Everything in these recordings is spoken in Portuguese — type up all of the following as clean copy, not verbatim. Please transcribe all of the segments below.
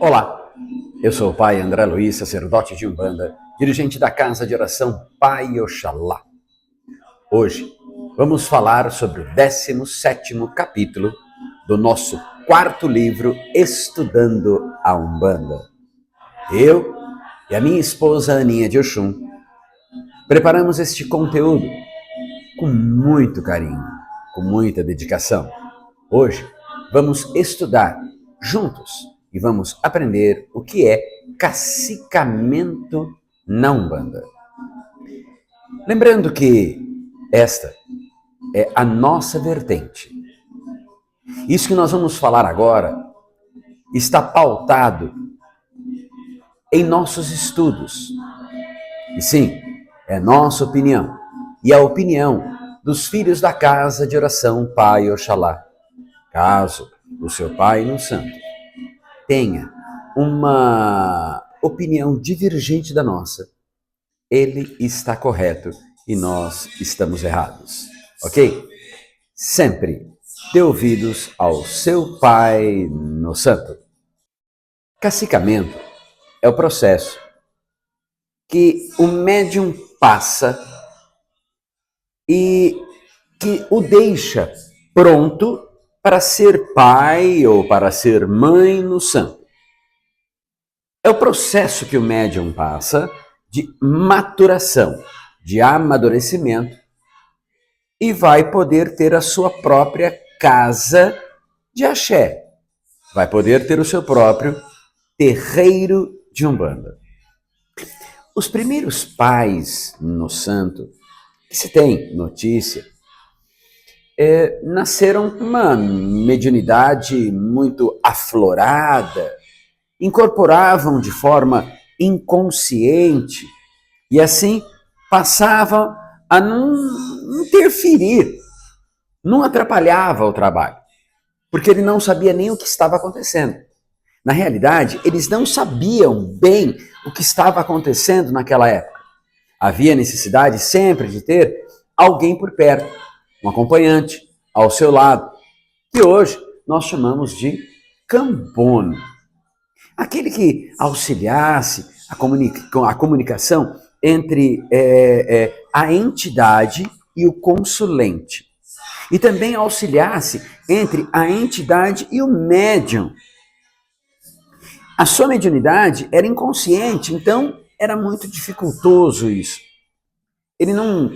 Olá, eu sou o Pai André Luiz, sacerdote de Umbanda, dirigente da Casa de Oração Pai Oxalá. Hoje vamos falar sobre o 17º capítulo do nosso quarto livro Estudando a Umbanda. Eu e a minha esposa Aninha de Oxum preparamos este conteúdo com muito carinho, com muita dedicação. Hoje vamos estudar juntos e vamos aprender o que é cacicamento na Umbanda. Lembrando que esta é a nossa vertente. Isso que nós vamos falar agora está pautado em nossos estudos. E sim, é nossa opinião e a opinião dos filhos da Casa de Oração Pai Oxalá. Caso o seu pai no santo tenha uma opinião divergente da nossa, ele está correto e nós estamos errados, ok? Sempre dê ouvidos ao seu pai no santo. Cacicamento é o processo que o médium passa e que o deixa pronto para ser pai ou para ser mãe no santo. É o processo que o médium passa de maturação, de amadurecimento, e vai poder ter a sua própria casa de axé. Vai poder ter o seu próprio terreiro de Umbanda. Os primeiros pais no santo, que se tem notícia, nasceram com uma mediunidade muito aflorada, incorporavam de forma inconsciente e assim passavam a não interferir, não atrapalhava o trabalho, porque ele não sabia nem o que estava acontecendo. Na realidade, eles não sabiam bem o que estava acontecendo naquela época. Havia necessidade sempre de ter alguém por perto, um acompanhante ao seu lado, que hoje nós chamamos de cambono. Aquele que auxiliasse a comunicação entre a entidade e o consulente. E também auxiliasse entre a entidade e o médium. A sua mediunidade era inconsciente, então era muito dificultoso isso. Ele não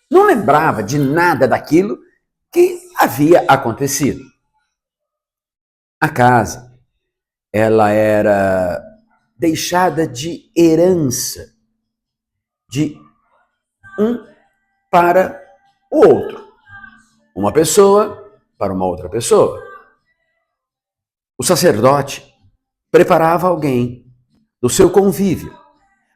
lembrava de nada daquilo que havia acontecido. A casa, ela era deixada de herança de um para o outro. Uma pessoa para uma outra pessoa. O sacerdote preparava alguém do seu convívio.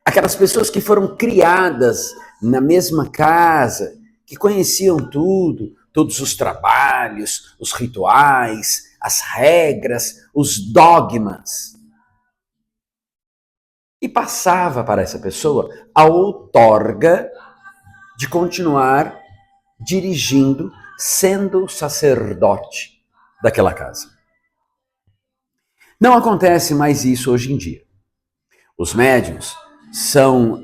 Aquelas pessoas que foram criadas na mesma casa, que conheciam tudo, todos os trabalhos, os rituais, as regras, os dogmas. E passava para essa pessoa a outorga de continuar dirigindo, sendo sacerdote daquela casa. Não acontece mais isso hoje em dia. Os médiuns são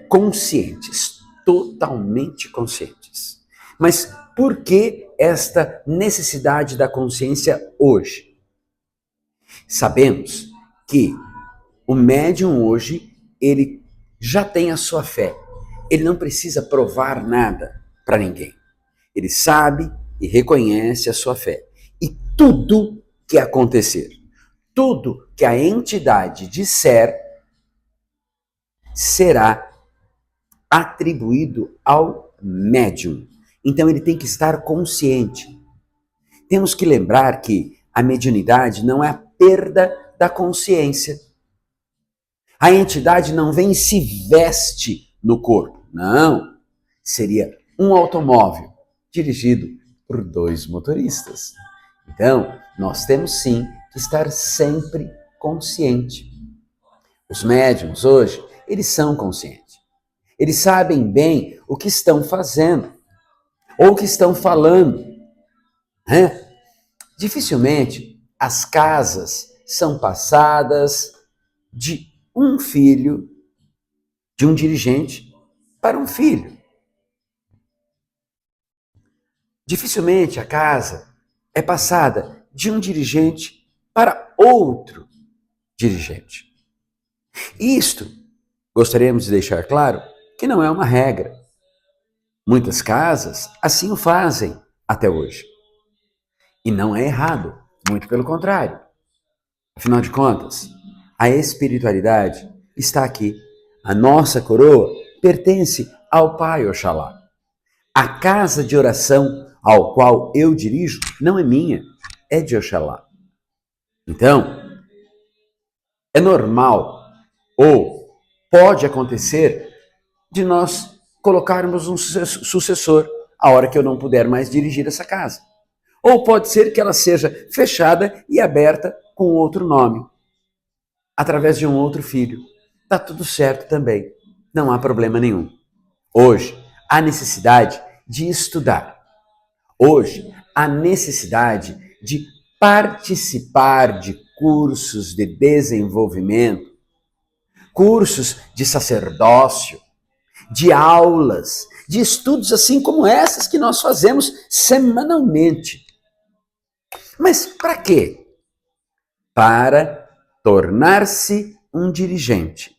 conscientes, totalmente conscientes. Mas por que esta necessidade da consciência hoje? Sabemos que o médium hoje, ele já tem a sua fé. Ele não precisa provar nada para ninguém. Ele sabe e reconhece a sua fé. E tudo que acontecer, tudo que a entidade disser, será atribuído ao médium. Então ele tem que estar consciente. Temos que lembrar que a mediunidade não é a perda da consciência. A entidade não vem e se veste no corpo. Não. Seria um automóvel dirigido por 2 motoristas. Então, nós temos sim que estar sempre consciente. Os médiuns hoje, eles são conscientes. Eles sabem bem o que estão fazendo ou o que estão falando. Dificilmente as casas são passadas de um filho, de um dirigente, para um filho. Dificilmente a casa é passada de um dirigente para outro dirigente. Isto, gostaríamos de deixar claro, que não é uma regra. Muitas casas assim o fazem até hoje. E não é errado, muito pelo contrário. Afinal de contas, a espiritualidade está aqui. A nossa coroa pertence ao Pai Oxalá. A casa de oração ao qual eu dirijo não é minha, é de Oxalá. Então, é normal ou pode acontecer de nós colocarmos um sucessor a hora que eu não puder mais dirigir essa casa. Ou pode ser que ela seja fechada e aberta com outro nome, através de um outro filho. Está tudo certo também, não há problema nenhum. Hoje, há necessidade de estudar. Hoje, há necessidade de participar de cursos de desenvolvimento, cursos de sacerdócio, de aulas, de estudos assim como essas que nós fazemos semanalmente. Mas para quê? Para tornar-se um dirigente,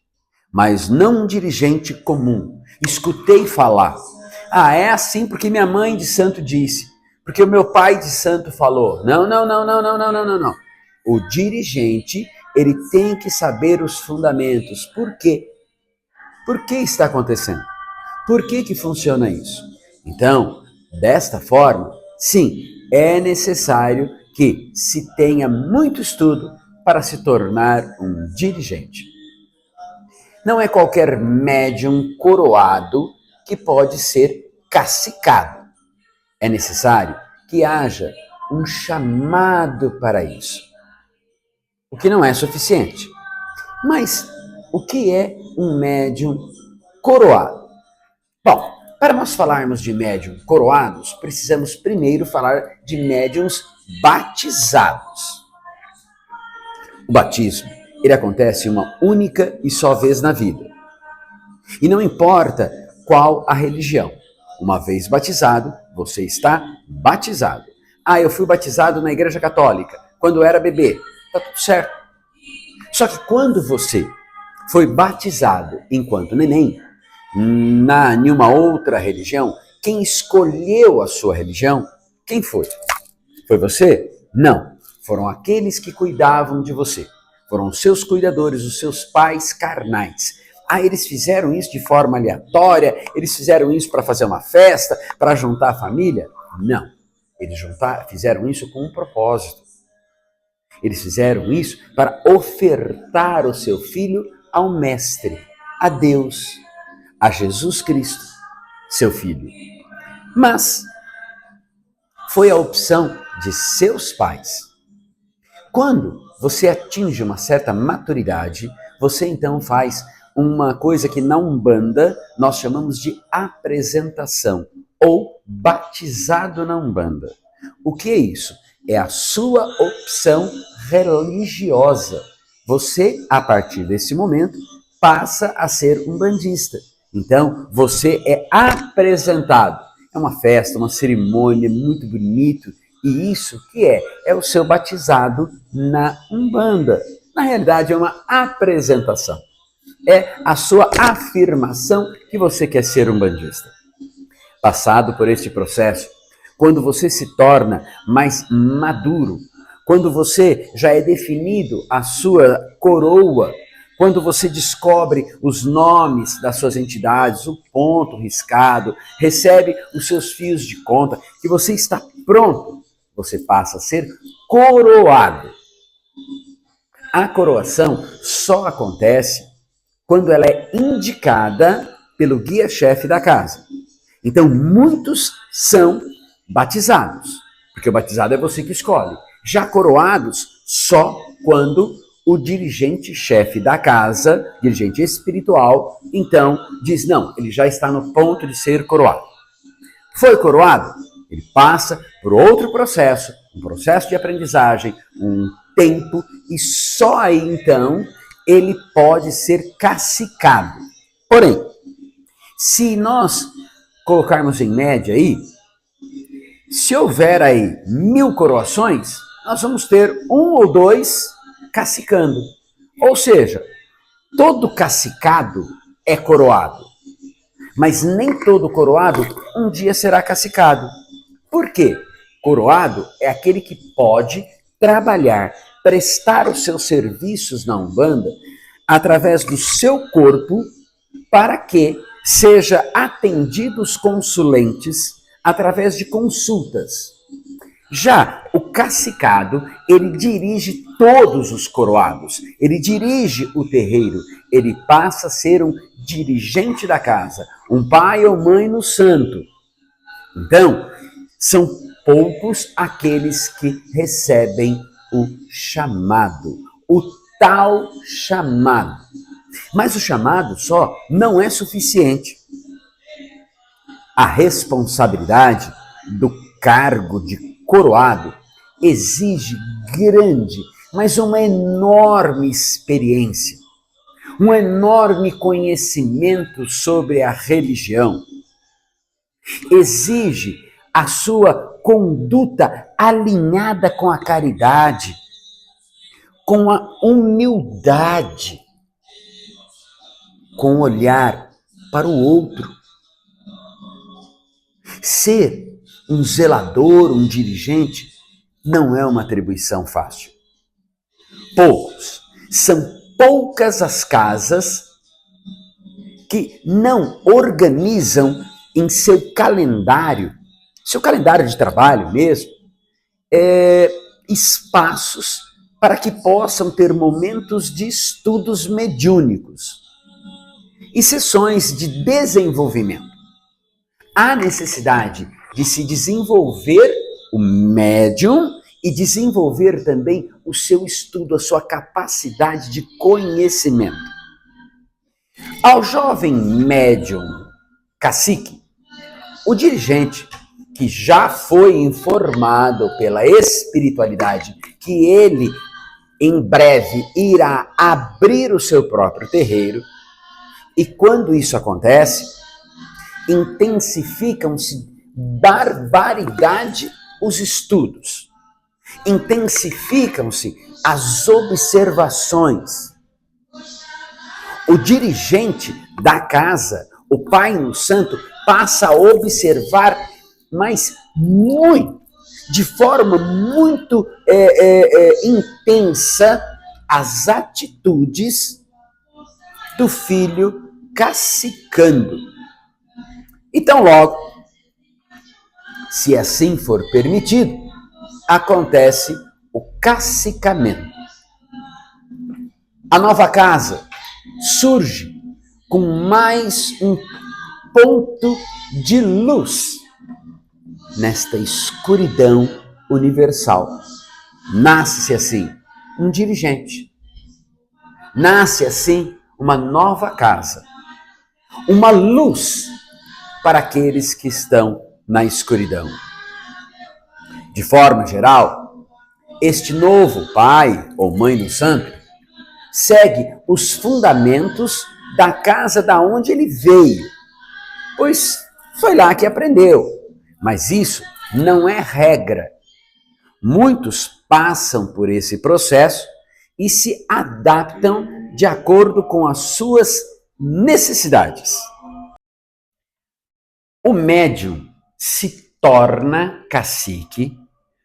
mas não um dirigente comum. Escutei falar. É assim porque minha mãe de santo disse, porque o meu pai de santo falou. Não. O dirigente, ele tem que saber os fundamentos. Por quê? Por que está acontecendo? Por que funciona isso? Então, desta forma, sim, é necessário que se tenha muito estudo para se tornar um dirigente. Não é qualquer médium coroado que pode ser cacicado. É necessário que haja um chamado para isso, o que não é suficiente. Mas o que é um médium coroado? Bom, para nós falarmos de médium coroados, precisamos primeiro falar de médiums batizados. O batismo, ele acontece uma única e só vez na vida. E não importa qual a religião. Uma vez batizado, você está batizado. Eu fui batizado na Igreja Católica, quando eu era bebê. Está tudo certo. Só que quando você foi batizado enquanto neném, em uma outra religião, quem escolheu a sua religião, quem foi? Foi você? Não. Foram aqueles que cuidavam de você. Foram os seus cuidadores, os seus pais carnais. Eles fizeram isso de forma aleatória? Eles fizeram isso para fazer uma festa? Para juntar a família? Não. Eles fizeram isso com um propósito. Eles fizeram isso para ofertar o seu filho ao Mestre, a Deus, a Jesus Cristo, seu filho. Mas foi a opção de seus pais. Quando você atinge uma certa maturidade, você então faz uma coisa que na Umbanda nós chamamos de apresentação, ou batizado na Umbanda. O que é isso? É a sua opção religiosa. Você, a partir desse momento, passa a ser umbandista. Então, você é apresentado. É uma festa, uma cerimônia muito bonito. E isso que é? É o seu batizado na Umbanda. Na realidade, é uma apresentação. É a sua afirmação que você quer ser umbandista. Passado por este processo, quando você se torna mais maduro, quando você já é definido a sua coroa, quando você descobre os nomes das suas entidades, o ponto riscado, recebe os seus fios de conta, que você está pronto, você passa a ser coroado. A coroação só acontece quando ela é indicada pelo guia-chefe da casa. Então, muitos são batizados, porque o batizado é você que escolhe. Já coroados, só quando o dirigente-chefe da casa, dirigente espiritual, então diz, não, ele já está no ponto de ser coroado. Foi coroado? Ele passa por outro processo, um processo de aprendizagem, um tempo e só aí então ele pode ser cacicado. Porém, se nós colocarmos em média aí, se houver aí 1000 coroações, nós vamos ter 1 ou 2 cacicando. Ou seja, todo cacicado é coroado, mas nem todo coroado um dia será cacicado. Por quê? Coroado é aquele que pode trabalhar, prestar os seus serviços na Umbanda através do seu corpo para que seja atendido os consulentes através de consultas. Já o cacicado, ele dirige todos os coroados, ele dirige o terreiro, ele passa a ser um dirigente da casa, um pai ou mãe no santo. Então, são poucos aqueles que recebem o chamado, o tal chamado. Mas o chamado só não é suficiente. A responsabilidade do cargo de coroado exige grande, mas uma enorme experiência, um enorme conhecimento sobre a religião. Exige a sua conduta alinhada com a caridade, com a humildade, com o olhar para o outro. Ser um zelador, um dirigente, não é uma atribuição fácil. São poucas as casas que não organizam em seu calendário de trabalho mesmo, espaços para que possam ter momentos de estudos mediúnicos e sessões de desenvolvimento. Há necessidade de se desenvolver o médium e desenvolver também o seu estudo, a sua capacidade de conhecimento. Ao jovem médium cacique, o dirigente que já foi informado pela espiritualidade que ele em breve irá abrir o seu próprio terreiro, e quando isso acontece, intensificam-se barbaridade os estudos, intensificam-se as observações. O dirigente da casa, o pai no santo, passa a observar, mas de forma muito intensa, as atitudes do filho cacicando. Então, logo, se assim for permitido, acontece o cacicamento. A nova casa surge com mais um ponto de luz nesta escuridão universal. Nasce-se assim um dirigente. Nasce assim uma nova casa. Uma luz para aqueles que estão na escuridão. De forma geral, este novo pai ou mãe do santo segue os fundamentos da casa da onde ele veio, pois foi lá que aprendeu. Mas isso não é regra. Muitos passam por esse processo e se adaptam de acordo com as suas necessidades. O médium se torna cacique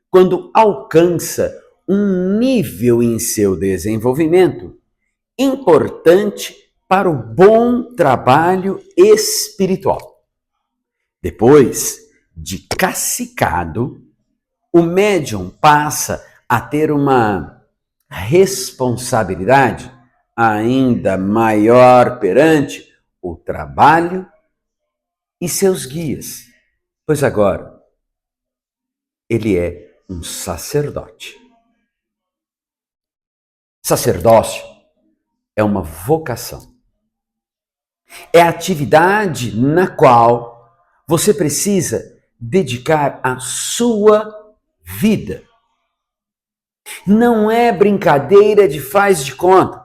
quando alcança um nível em seu desenvolvimento importante para o bom trabalho espiritual. Depois de cacicado, o médium passa a ter uma responsabilidade ainda maior perante o trabalho e seus guias, pois agora ele é um sacerdote. Sacerdócio é uma vocação. É a atividade na qual você precisa dedicar a sua vida. Não é brincadeira de faz de conta.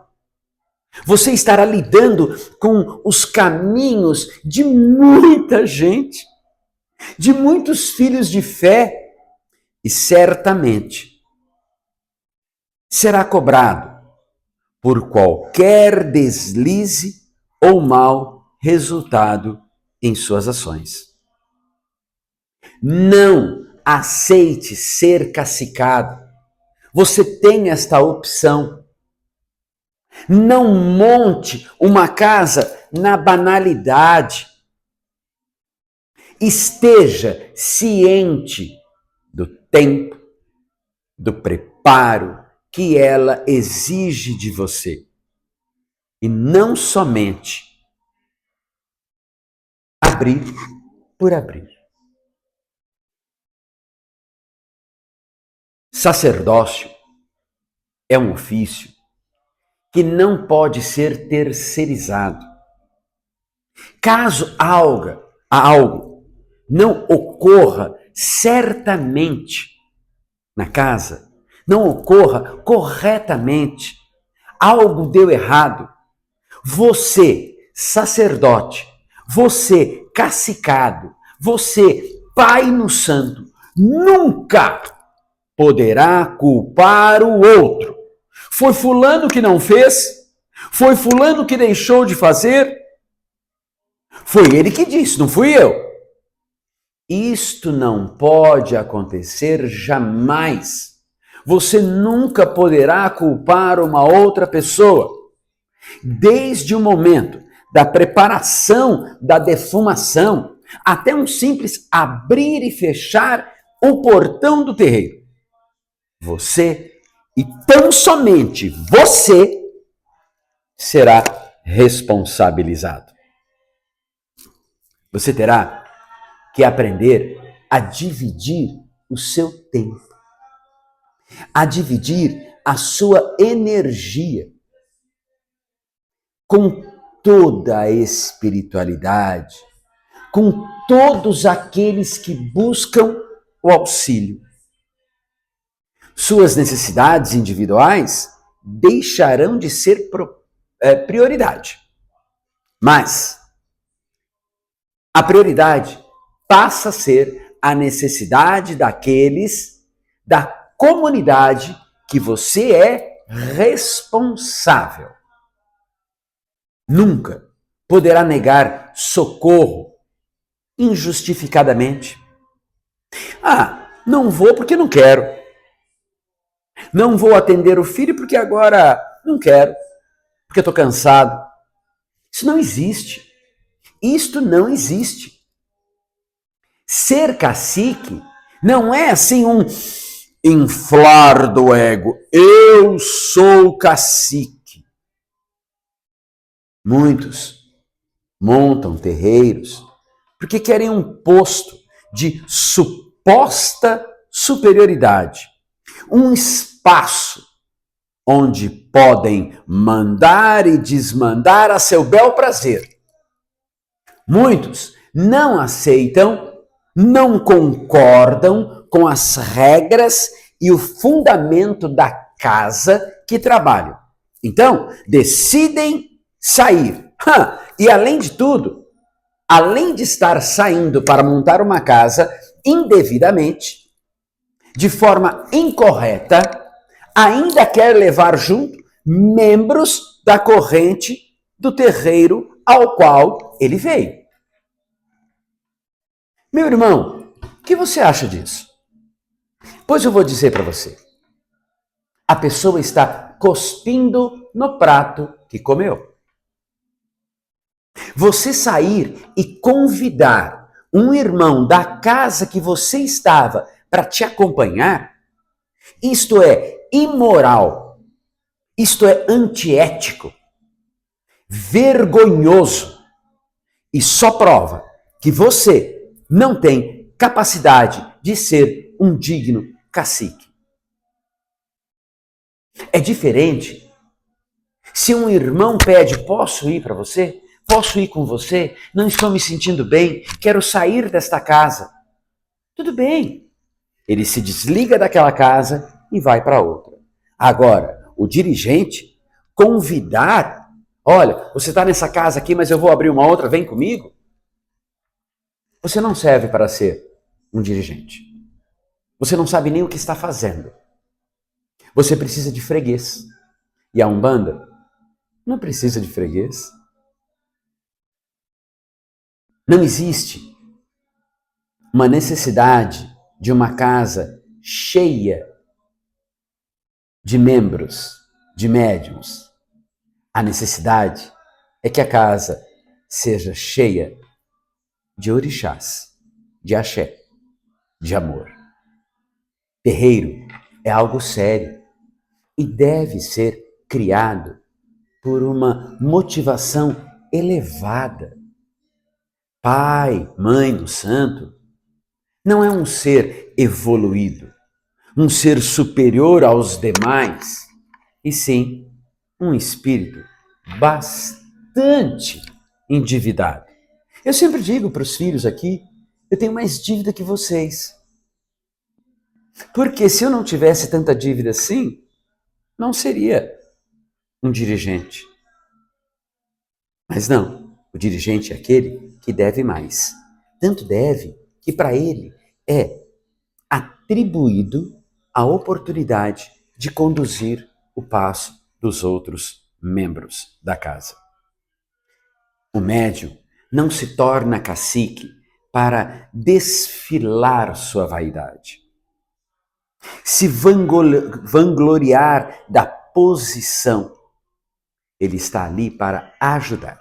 Você estará lidando com os caminhos de muita gente, de muitos filhos de fé, e certamente será cobrado por qualquer deslize ou mau resultado em suas ações. Não aceite ser cacicado. Você tem esta opção. Não monte uma casa na banalidade. Esteja ciente do tempo, do preparo que ela exige de você. E não somente abrir por abrir. Sacerdócio é um ofício que não pode ser terceirizado. Caso algo não ocorra certamente na casa, não ocorra corretamente, algo deu errado, você, sacerdote, você, cacicado, você, pai no santo, nunca poderá culpar o outro. Foi fulano que não fez? Foi fulano que deixou de fazer? Foi ele que disse, não fui eu. Isto não pode acontecer jamais. Você nunca poderá culpar uma outra pessoa. Desde o momento da preparação da defumação até um simples abrir e fechar o portão do terreiro. Você e tão somente você será responsabilizado. Você terá que aprender a dividir o seu tempo, a dividir a sua energia com toda a espiritualidade, com todos aqueles que buscam o auxílio. Suas necessidades individuais deixarão de ser prioridade. Mas a prioridade passa a ser a necessidade daqueles da comunidade que você é responsável. Nunca poderá negar socorro injustificadamente. Não vou porque não quero. Não vou atender o filho porque agora não quero, porque estou cansado. Isso não existe. Isto não existe. Ser cacique não é assim um inflar do ego. Eu sou cacique. Muitos montam terreiros porque querem um posto de suposta superioridade. Um espaço onde podem mandar e desmandar a seu bel prazer. Muitos não aceitam, não concordam com as regras e o fundamento da casa que trabalham. Então, decidem sair. E além de tudo, além de estar saindo para montar uma casa indevidamente, de forma incorreta, ainda quer levar junto membros da corrente do terreiro ao qual ele veio. Meu irmão, o que você acha disso? Pois eu vou dizer para você. A pessoa está cuspindo no prato que comeu. Você sair e convidar um irmão da casa que você estava para te acompanhar, isto é imoral, isto é antiético, vergonhoso e só prova que você não tem capacidade de ser um digno cacique. É diferente se um irmão pede, posso ir para você? Posso ir com você? Não estou me sentindo bem, quero sair desta casa. Tudo bem. Ele se desliga daquela casa e vai para outra. Agora, o dirigente convidar, olha, você está nessa casa aqui, mas eu vou abrir uma outra, vem comigo. Você não serve para ser um dirigente. Você não sabe nem o que está fazendo. Você precisa de freguês. E a Umbanda não precisa de freguês. Não existe uma necessidade de uma casa cheia de membros, de médiuns. A necessidade é que a casa seja cheia de orixás, de axé, de amor. Terreiro é algo sério e deve ser criado por uma motivação elevada. Pai, mãe do santo não é um ser evoluído, um ser superior aos demais, e sim um espírito bastante endividado. Eu sempre digo para os filhos aqui, eu tenho mais dívida que vocês. Porque se eu não tivesse tanta dívida assim, não seria um dirigente. Mas não, o dirigente é aquele que deve mais. Tanto deve que para ele é atribuído a oportunidade de conduzir o passo dos outros membros da casa. O médium não se torna cacique para desfilar sua vaidade, se vangloriar da posição. Ele está ali para ajudar,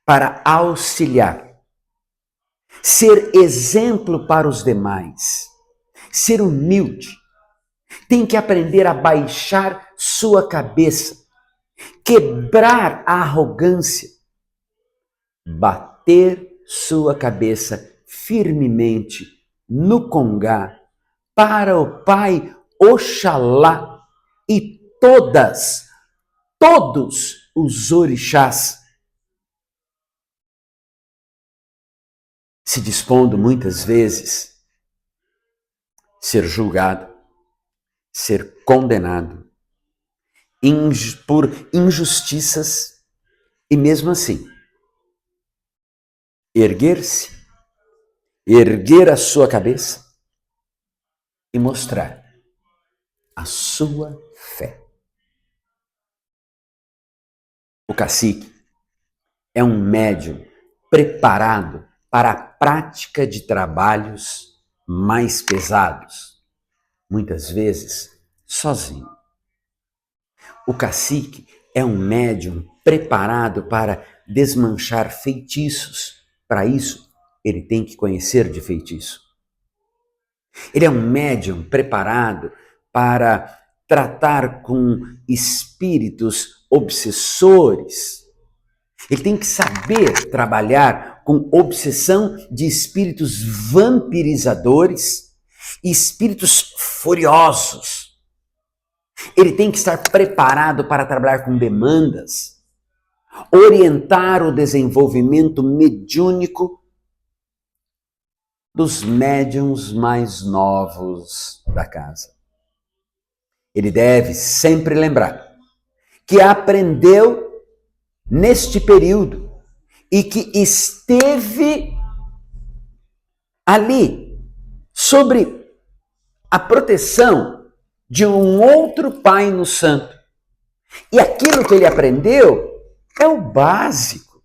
para auxiliar, ser exemplo para os demais, ser humilde. Tem que aprender a baixar sua cabeça, quebrar a arrogância, bater sua cabeça firmemente no congá para o Pai Oxalá e todos os orixás, se dispondo muitas vezes ser julgado, ser condenado por injustiças e mesmo assim erguer-se, erguer a sua cabeça e mostrar a sua fé. O cacique é um médium preparado para a prática de trabalhos mais pesados, muitas vezes sozinho. O cacique é um médium preparado para desmanchar feitiços. Para isso, ele tem que conhecer de feitiço. Ele é um médium preparado para tratar com espíritos obsessores. Ele tem que saber trabalhar com obsessão de espíritos vampirizadores e espíritos furiosos. Ele tem que estar preparado para trabalhar com demandas, orientar o desenvolvimento mediúnico dos médiuns mais novos da casa. Ele deve sempre lembrar que aprendeu neste período e que esteve ali sobre a proteção de um outro Pai no Santo. E aquilo que ele aprendeu é o básico.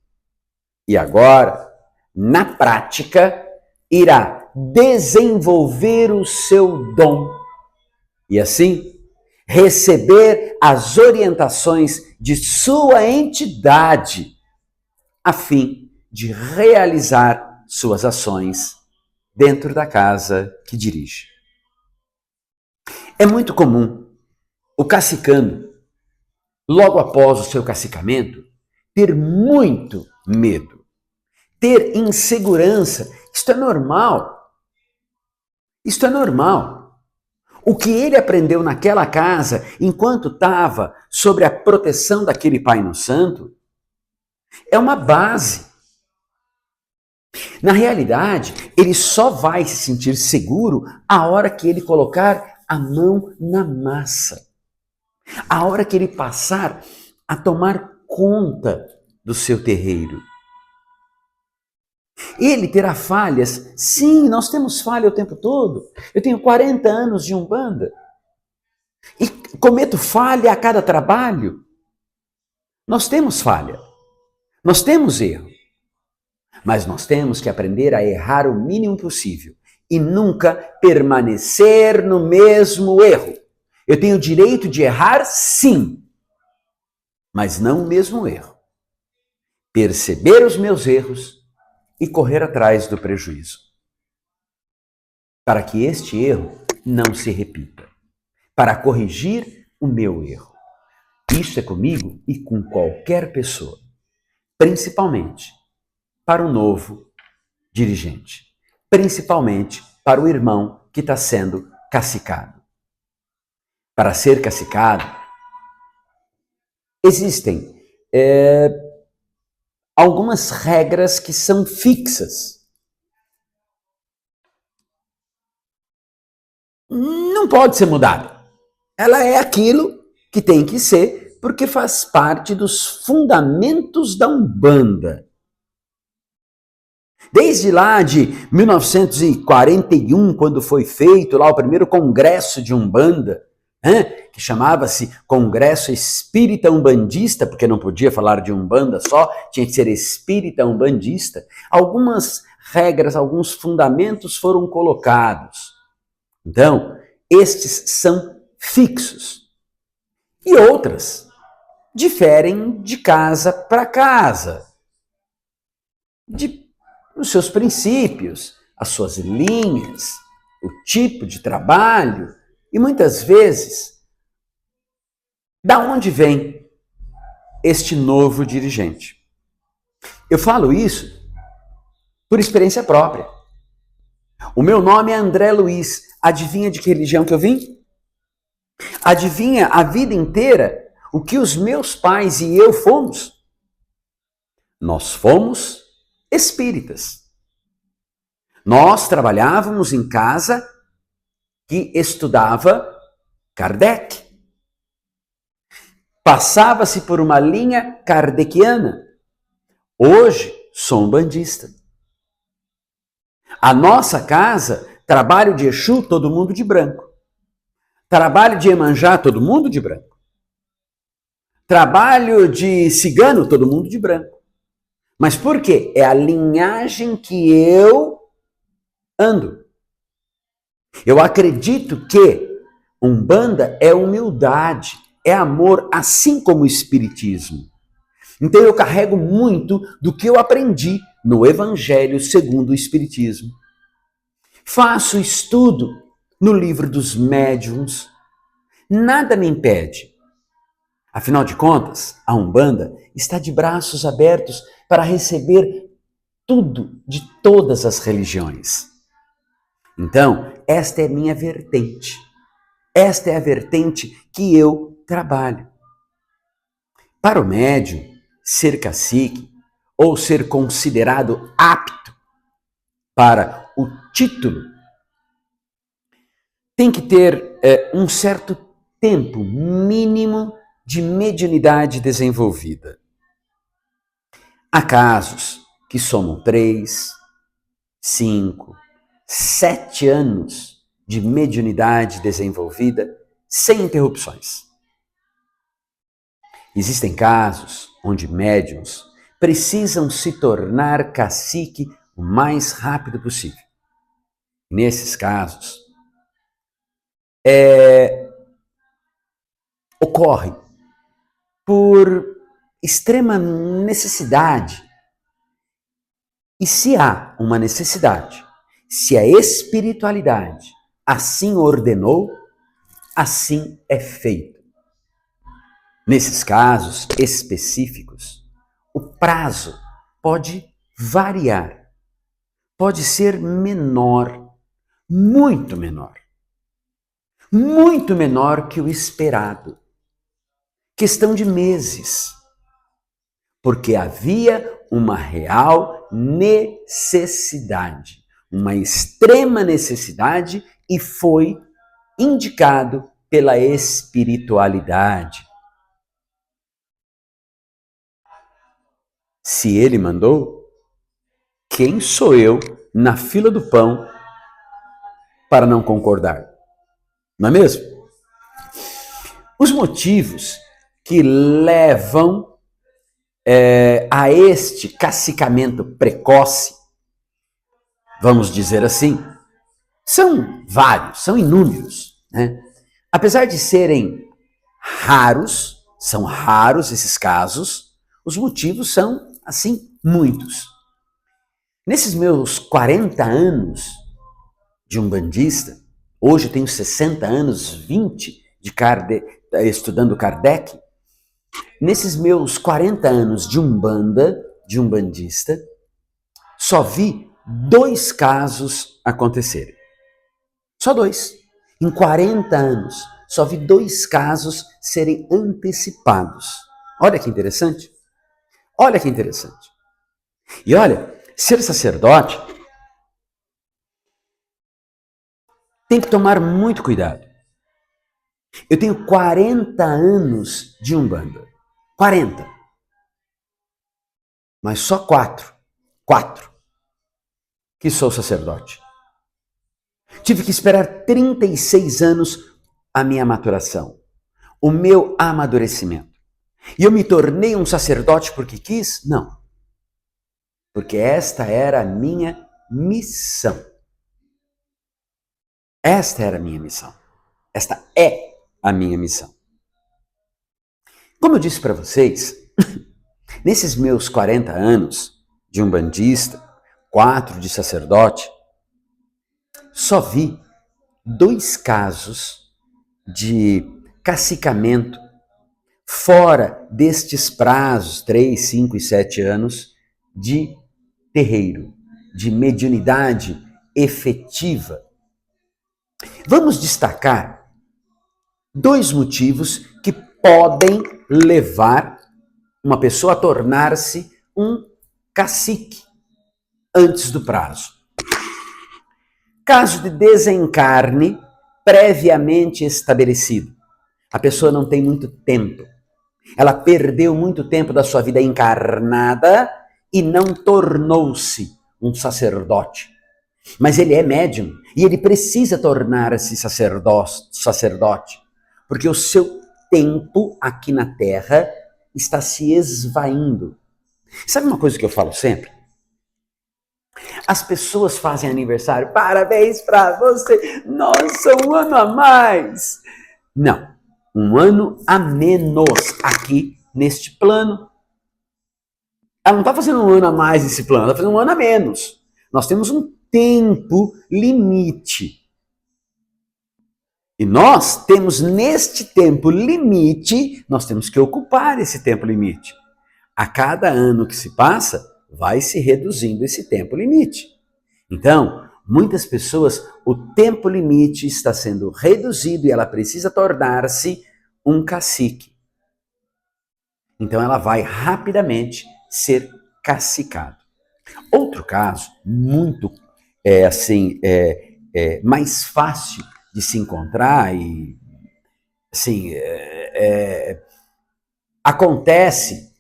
E agora, na prática, irá desenvolver o seu dom e assim receber as orientações de sua entidade a fim de realizar suas ações dentro da casa que dirige. É muito comum o cacicando, logo após o seu cacicamento, ter muito medo, ter insegurança. Isto é normal. Isto é normal. O que ele aprendeu naquela casa, enquanto estava sobre a proteção daquele Pai no Santo, é uma base. Na realidade, ele só vai se sentir seguro a hora que ele colocar a mão na massa. A hora que ele passar a tomar conta do seu terreiro. Ele terá falhas? Sim, nós temos falha o tempo todo. Eu tenho 40 anos de Umbanda e cometo falha a cada trabalho. Nós temos falha, nós temos erro, mas nós temos que aprender a errar o mínimo possível e nunca permanecer no mesmo erro. Eu tenho o direito de errar, sim, mas não o mesmo erro. Perceber os meus erros e correr atrás do prejuízo, para que este erro não se repita, para corrigir o meu erro. Isso é comigo e com qualquer pessoa, principalmente para o novo dirigente, principalmente para o irmão que está sendo cacicado. Para ser cacicado, existem algumas regras que são fixas. Não pode ser mudada. Ela é aquilo que tem que ser, porque faz parte dos fundamentos da Umbanda. Desde lá de 1941, quando foi feito lá o primeiro congresso de Umbanda, que chamava-se Congresso Espírita Umbandista, porque não podia falar de Umbanda só, tinha que ser Espírita Umbandista, algumas regras, alguns fundamentos foram colocados. Então, estes são fixos. E outras diferem de casa para casa, os seus princípios, as suas linhas, o tipo de trabalho e muitas vezes da onde vem este novo dirigente. Eu falo isso por experiência própria. O meu nome é André Luiz. Adivinha de que religião que eu vim? Adivinha a vida inteira o que os meus pais e eu fomos? Nós fomos espíritas. Nós trabalhávamos em casa que estudava Kardec. Passava-se por uma linha kardeciana. Hoje sou umbandista. A nossa casa, trabalho de Exu, todo mundo de branco. Trabalho de Iemanjá, todo mundo de branco. Trabalho de cigano, todo mundo de branco. Mas por quê? É a linhagem que eu ando. Eu acredito que Umbanda é humildade, é amor, assim como o Espiritismo. Então eu carrego muito do que eu aprendi no Evangelho segundo o Espiritismo. Faço estudo no livro dos médiuns. Nada me impede. Afinal de contas, a Umbanda está de braços abertos para receber tudo de todas as religiões. Então, esta é minha vertente. Esta é a vertente que eu trabalho. Para o médium, ser cacique ou ser considerado apto para o título tem que ter um certo tempo mínimo de mediunidade desenvolvida. Há casos que somam 3, 5, 7 anos de mediunidade desenvolvida sem interrupções. Existem casos onde médiuns precisam se tornar cacique o mais rápido possível. Nesses casos, ocorre por extrema necessidade. E se há uma necessidade, se a espiritualidade assim ordenou, assim é feito. Nesses casos específicos, o prazo pode variar, pode ser menor, muito menor que o esperado. Questão de meses, porque havia uma real necessidade, uma extrema necessidade e foi indicado pela espiritualidade. Se ele mandou, quem sou eu na fila do pão para não concordar? Não é mesmo? Os motivos que levam a este cacicamento precoce, vamos dizer assim, são vários, são inúmeros, né? Apesar de serem raros, são raros esses casos, os motivos são, assim, muitos. Nesses meus 40 anos de umbandista, hoje eu tenho 60 anos, 20 estudando Kardec, nesses meus 40 anos de umbanda, de umbandista, só vi 2 casos acontecerem. Só 2. Em 40 anos, só vi 2 casos serem antecipados. Olha que interessante. Olha que interessante. E olha, ser sacerdote tem que tomar muito cuidado. Eu tenho 40 anos de umbanda. 40. Mas só 4 que sou sacerdote. Tive que esperar 36 anos a minha maturação, o meu amadurecimento. E eu me tornei um sacerdote porque quis? Não. Porque esta era a minha missão. Esta era a minha missão. Esta é a minha missão. Como eu disse para vocês, nesses meus 40 anos de umbandista, 4 de sacerdote, só vi 2 casos de cacicamento fora destes prazos, 3, 5 e 7 anos, de terreiro, de mediunidade efetiva. Vamos destacar 2 motivos que podem levar uma pessoa a tornar-se um cacique antes do prazo. Caso de desencarne previamente estabelecido. A pessoa não tem muito tempo. Ela perdeu muito tempo da sua vida encarnada e não tornou-se um sacerdote. Mas ele é médium e ele precisa tornar-se sacerdote, porque o seu tempo aqui na Terra está se esvaindo. Sabe uma coisa que eu falo sempre? As pessoas fazem aniversário, parabéns para você, nossa, um ano a mais. Não, um ano a menos aqui neste plano. Ela não está fazendo um ano a mais nesse plano, ela está fazendo um ano a menos. Nós temos um tempo limite. E nós temos neste tempo limite, nós temos que ocupar esse tempo limite. A cada ano que se passa, vai se reduzindo esse tempo limite. Então, muitas pessoas, o tempo limite está sendo reduzido e ela precisa tornar-se um cacique. Então, ela vai rapidamente ser cacicado. Outro caso, muito mais fácil de se encontrar e assim, acontece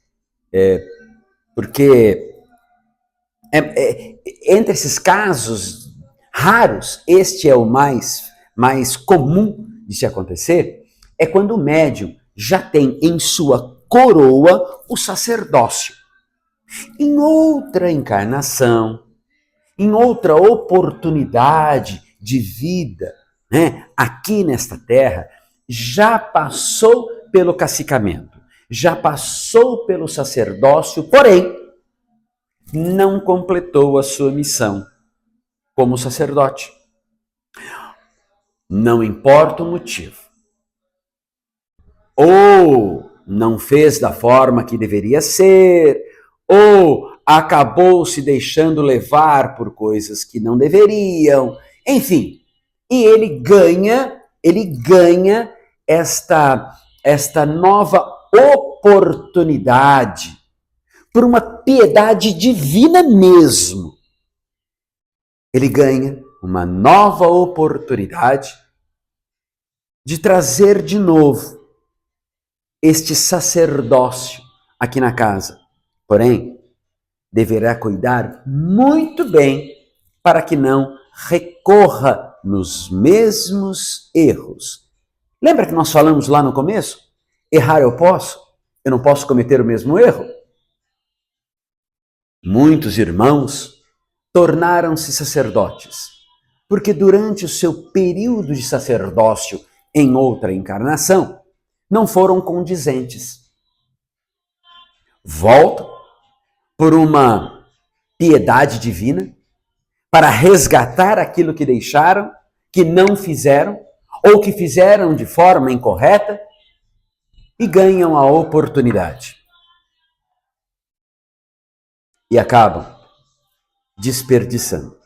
porque entre esses casos raros, este é o mais comum de se acontecer, é quando o médium já tem em sua coroa o sacerdócio. Em outra encarnação, em outra oportunidade de vida, né, aqui nesta terra, já passou pelo cacicamento, já passou pelo sacerdócio, porém, não completou a sua missão como sacerdote. Não importa o motivo. Ou não fez da forma que deveria ser, ou acabou se deixando levar por coisas que não deveriam, enfim. E ele ganha esta nova oportunidade por uma piedade divina mesmo. Ele ganha uma nova oportunidade de trazer de novo este sacerdócio aqui na casa. Porém, deverá cuidar muito bem para que não recorra nos mesmos erros. Lembra que nós falamos lá no começo? Errar eu posso, eu não posso cometer o mesmo erro? Muitos irmãos tornaram-se sacerdotes, porque durante o seu período de sacerdócio em outra encarnação, não foram condizentes. Voltam por uma piedade divina para resgatar aquilo que deixaram, que não fizeram, ou que fizeram de forma incorreta, e ganham a oportunidade. E acabam desperdiçando.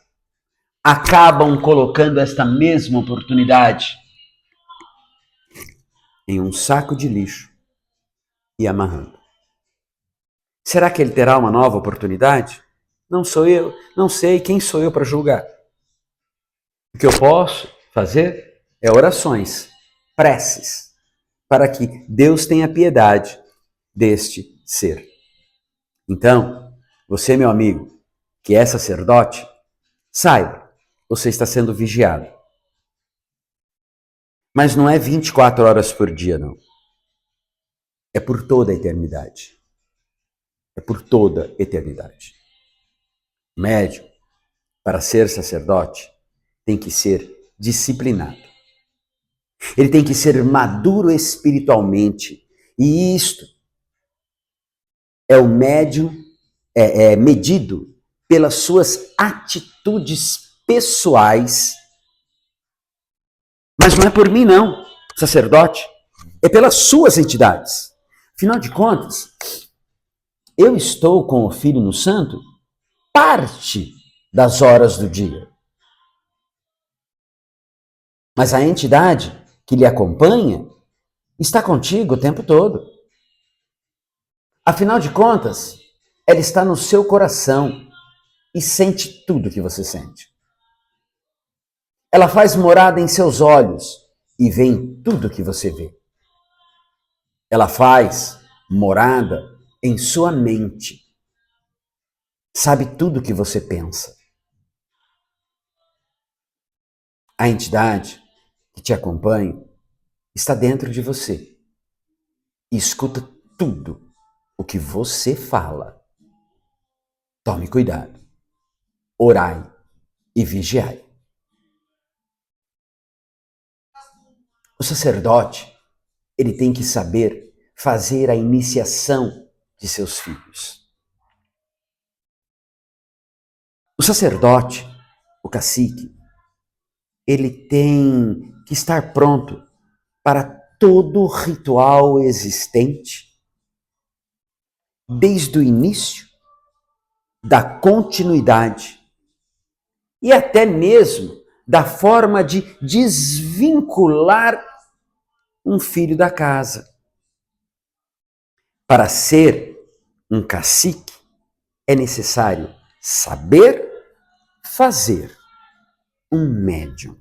Acabam colocando esta mesma oportunidade em um saco de lixo e amarrando. Será que ele terá uma nova oportunidade? Não sou eu, não sei quem sou eu para julgar. O que eu posso fazer é orações, preces, para que Deus tenha piedade deste ser. Então, você, meu amigo, que é sacerdote, saiba, você está sendo vigiado. Mas não é 24 horas por dia, não. É por toda a eternidade. É por toda a eternidade. O médium, para ser sacerdote, tem que ser disciplinado. Ele tem que ser maduro espiritualmente. E isto é o médium medido pelas suas atitudes pessoais. Mas não é por mim, não, sacerdote. É pelas suas entidades. Afinal de contas, eu estou com o Filho no Santo parte das horas do dia. Mas a entidade que lhe acompanha está contigo o tempo todo. Afinal de contas, ela está no seu coração e sente tudo que você sente. Ela faz morada em seus olhos e vê em tudo que você vê. Ela faz morada em sua mente. Sabe tudo que você pensa. A entidade que te acompanha está dentro de você e escuta tudo o que você fala. Tome cuidado. Orai e vigiai. O sacerdote, ele tem que saber fazer a iniciação de seus filhos. O sacerdote, o cacique, ele tem que estar pronto para todo o ritual existente, desde o início, da continuidade e até mesmo da forma de desvincular um filho da casa. Para ser um cacique, é necessário saber fazer um médium.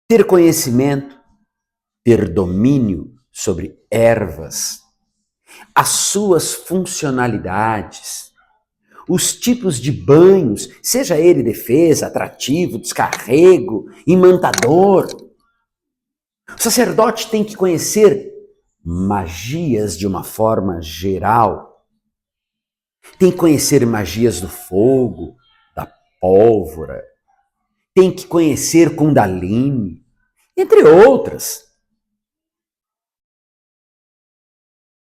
Ter conhecimento, ter domínio sobre ervas, as suas funcionalidades, os tipos de banhos, seja ele defesa, atrativo, descarrego, imantador. O sacerdote tem que conhecer magias de uma forma geral. Tem que conhecer magias do fogo, da pólvora. Tem que conhecer Kundalini, entre outras.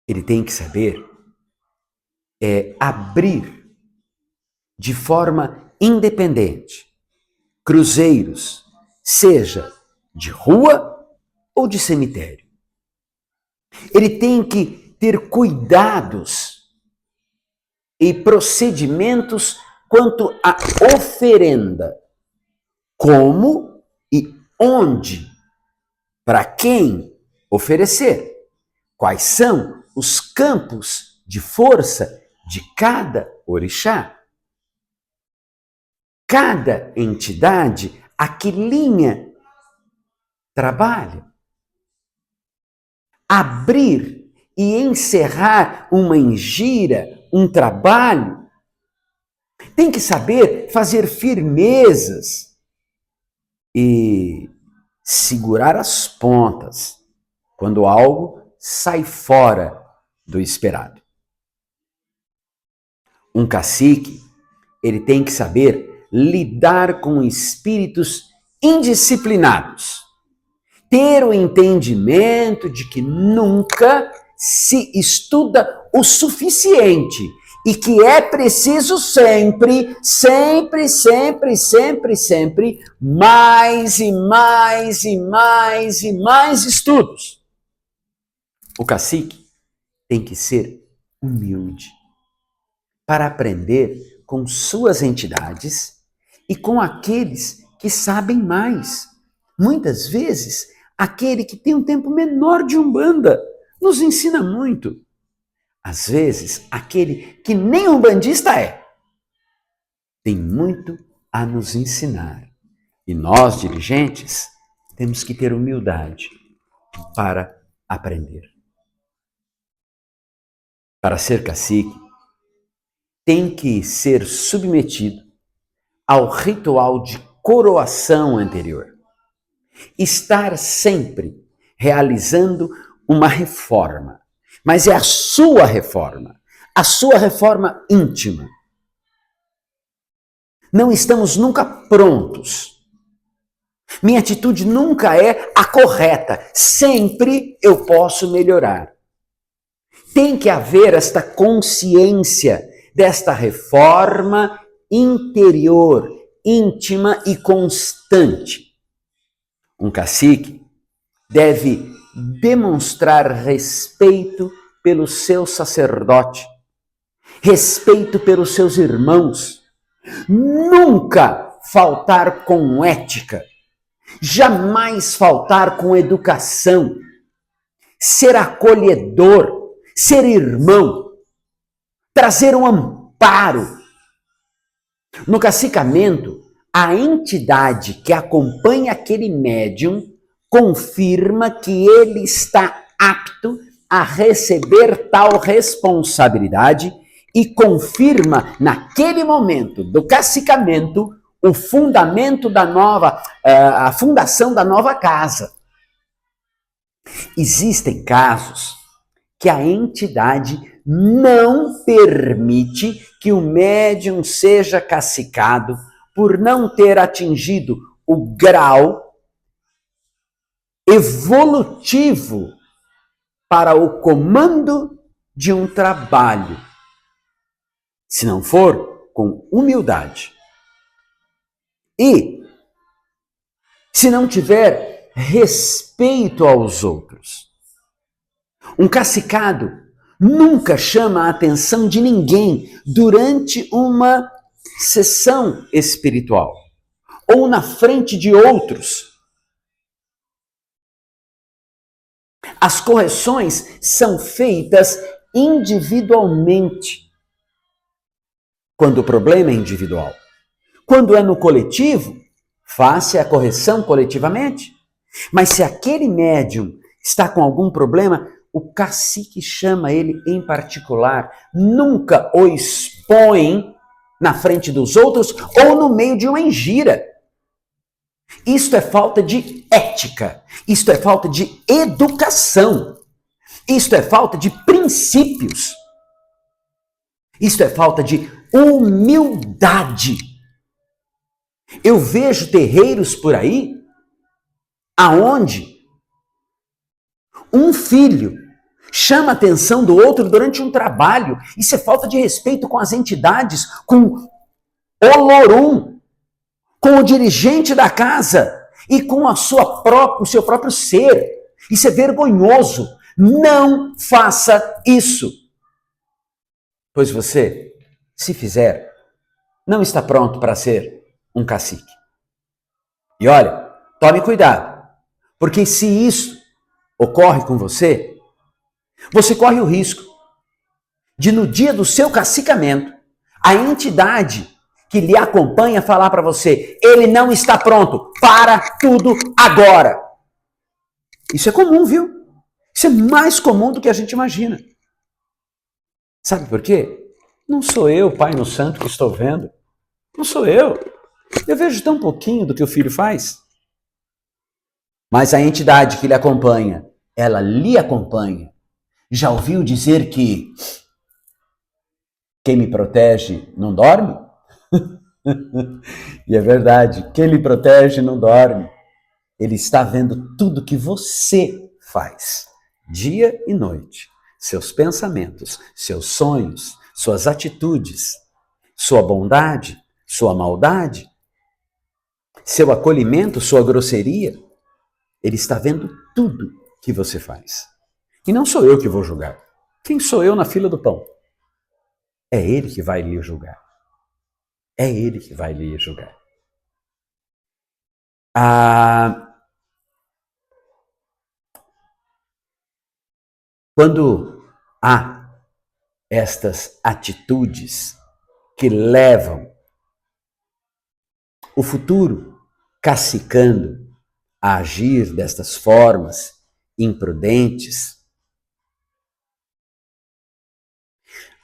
Ele tem que saber abrir de forma independente cruzeiros, seja de rua ou de cemitério. Ele tem que ter cuidados e procedimentos quanto à oferenda. Como e onde, para quem oferecer. Quais são os campos de força de cada orixá. Cada entidade, a que linha trabalha. Abrir e encerrar uma engira, um trabalho, tem que saber fazer firmezas e segurar as pontas quando algo sai fora do esperado. Um cacique, ele tem que saber lidar com espíritos indisciplinados, ter o entendimento de que nunca se estuda o suficiente e que é preciso sempre mais e mais e mais e mais estudos. O cacique tem que ser humilde para aprender com suas entidades e com aqueles que sabem mais. Muitas vezes, aquele que tem um tempo menor de Umbanda nos ensina muito. Às vezes, aquele que nem umbandista tem muito a nos ensinar. E nós, dirigentes, temos que ter humildade para aprender. Para ser cacique, tem que ser submetido ao ritual de coroação anterior. Estar sempre realizando uma reforma, mas é a sua reforma íntima. Não estamos nunca prontos. Minha atitude nunca é a correta, sempre eu posso melhorar. Tem que haver esta consciência desta reforma interior, íntima e constante. Um cacique deve demonstrar respeito pelo seu sacerdote, respeito pelos seus irmãos, nunca faltar com ética, jamais faltar com educação, ser acolhedor, ser irmão, trazer um amparo. No cacicamento, a entidade que acompanha aquele médium confirma que ele está apto a receber tal responsabilidade e confirma, naquele momento do cacicamento, o fundamento da a fundação da nova casa. Existem casos que a entidade não permite que o médium seja cacicado por não ter atingido o grau evolutivo para o comando de um trabalho, se não for com humildade. E se não tiver respeito aos outros. Um cacicado nunca chama a atenção de ninguém durante uma sessão espiritual ou na frente de outros. As correções são feitas individualmente. Quando o problema é individual. Quando é no coletivo, faça a correção coletivamente. Mas se aquele médium está com algum problema, o cacique chama ele em particular, nunca o expõe na frente dos outros ou no meio de uma engira. Isto é falta de ética, isto é falta de educação, isto é falta de princípios, isto é falta de humildade. Eu vejo terreiros por aí aonde um filho chama a atenção do outro durante um trabalho. Isso é falta de respeito com as entidades, com o lorum, com o dirigente da casa e com o seu próprio ser. Isso é vergonhoso. Não faça isso. Pois você, se fizer, não está pronto para ser um cacique. E olha, tome cuidado, porque se isso ocorre com você, você corre o risco de, no dia do seu cacicamento, a entidade que lhe acompanha falar para você: ele não está pronto, para tudo agora. Isso é comum, viu? Isso é mais comum do que a gente imagina. Sabe por quê? Não sou eu, Pai no Santo, que estou vendo. Não sou eu. Eu vejo tão pouquinho do que o filho faz. Mas a entidade que lhe acompanha, ela lhe acompanha. Já ouviu dizer que quem me protege não dorme? E é verdade, quem lhe protege não dorme. Ele está vendo tudo que você faz, dia e noite. Seus pensamentos, seus sonhos, suas atitudes, sua bondade, sua maldade, seu acolhimento, sua grosseria. Ele está vendo tudo que você faz. E não sou eu que vou julgar. Quem sou eu na fila do pão? É ele que vai lhe julgar. É ele que vai lhe julgar. Quando há estas atitudes que levam o futuro cacicando a agir destas formas imprudentes,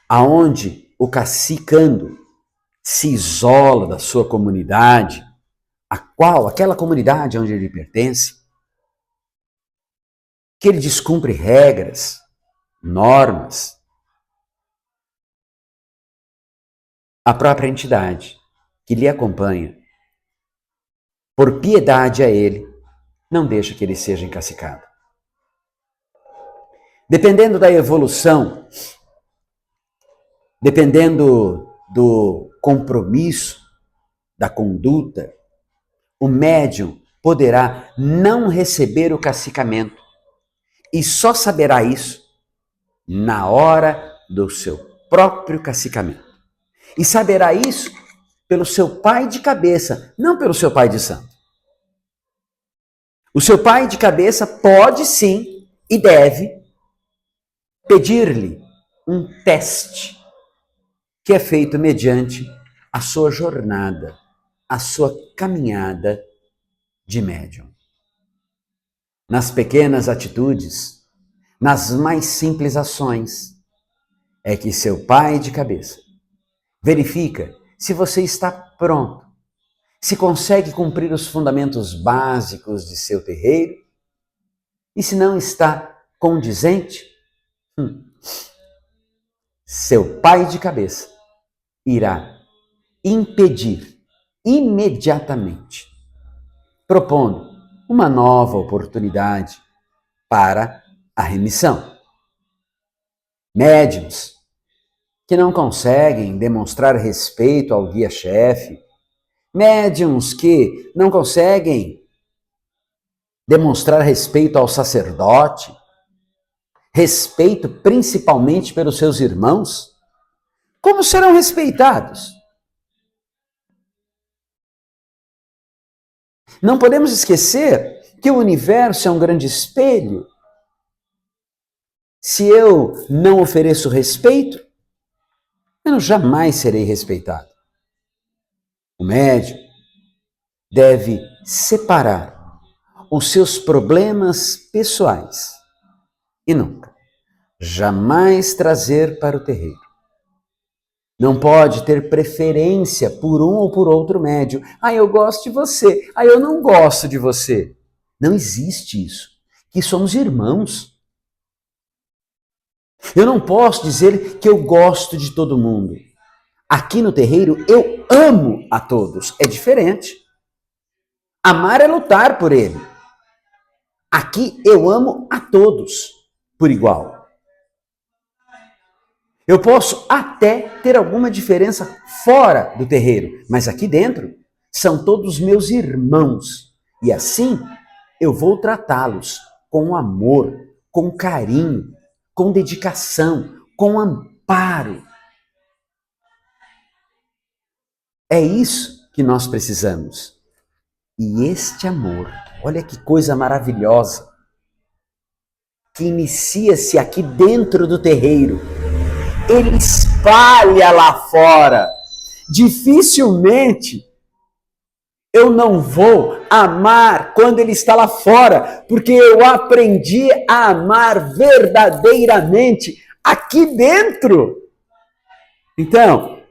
aonde o cacicando se isola da sua comunidade, aquela comunidade onde ele pertence, que ele descumpre regras, normas, a própria entidade que lhe acompanha, por piedade a ele, não deixa que ele seja encacicado. Dependendo da evolução, dependendo do compromisso, da conduta, o médium poderá não receber o cacicamento e só saberá isso na hora do seu próprio cacicamento. E saberá isso pelo seu pai de cabeça, não pelo seu pai de santo. O seu pai de cabeça pode sim e deve pedir-lhe um teste que é feito mediante a sua jornada, a sua caminhada de médium. Nas pequenas atitudes, nas mais simples ações, é que seu pai de cabeça verifica se você está pronto, se consegue cumprir os fundamentos básicos de seu terreiro e se não está condizente, seu pai de cabeça irá impedir imediatamente, propondo uma nova oportunidade para a remissão. Médiuns que não conseguem demonstrar respeito ao guia-chefe, médiuns que não conseguem demonstrar respeito ao sacerdote, respeito principalmente pelos seus irmãos, como serão respeitados? Não podemos esquecer que o universo é um grande espelho. Se eu não ofereço respeito, eu jamais serei respeitado. O médium deve separar os seus problemas pessoais e nunca, jamais trazer para o terreiro. Não pode ter preferência por um ou por outro médium. Ah, eu gosto de você. Ah, eu não gosto de você. Não existe isso. Que somos irmãos. Eu não posso dizer que eu gosto de todo mundo. Aqui no terreiro eu amo a todos. É diferente. Amar é lutar por ele. Aqui eu amo a todos por igual. Eu posso até ter alguma diferença fora do terreiro, mas aqui dentro são todos meus irmãos. E assim eu vou tratá-los com amor, com carinho, com dedicação, com amparo. É isso que nós precisamos. E este amor, olha que coisa maravilhosa, que inicia-se aqui dentro do terreiro, ele espalha lá fora. Dificilmente Eu não vou amar quando ele está lá fora, porque eu aprendi a amar verdadeiramente aqui dentro. Então,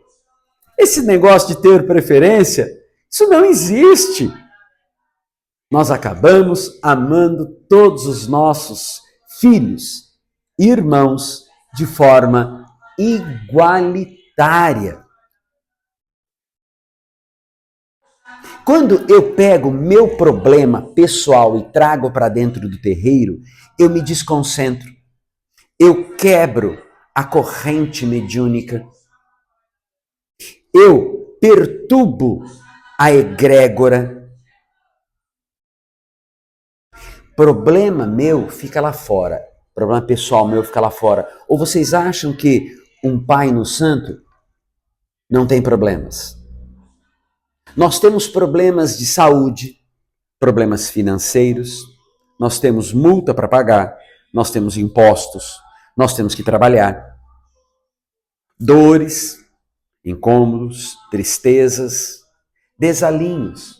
esse negócio de ter preferência, isso não existe. Nós acabamos amando todos os nossos filhos, irmãos, de forma igualitária. Quando eu pego meu problema pessoal e trago para dentro do terreiro, eu me desconcentro. Eu quebro a corrente mediúnica. Eu perturbo a egrégora. Problema meu fica lá fora. Problema pessoal meu fica lá fora. Ou vocês acham que um pai no santo não tem problemas? Nós temos problemas de saúde, problemas financeiros, nós temos multa para pagar, nós temos impostos, nós temos que trabalhar. Dores, incômodos, tristezas, desalinhos,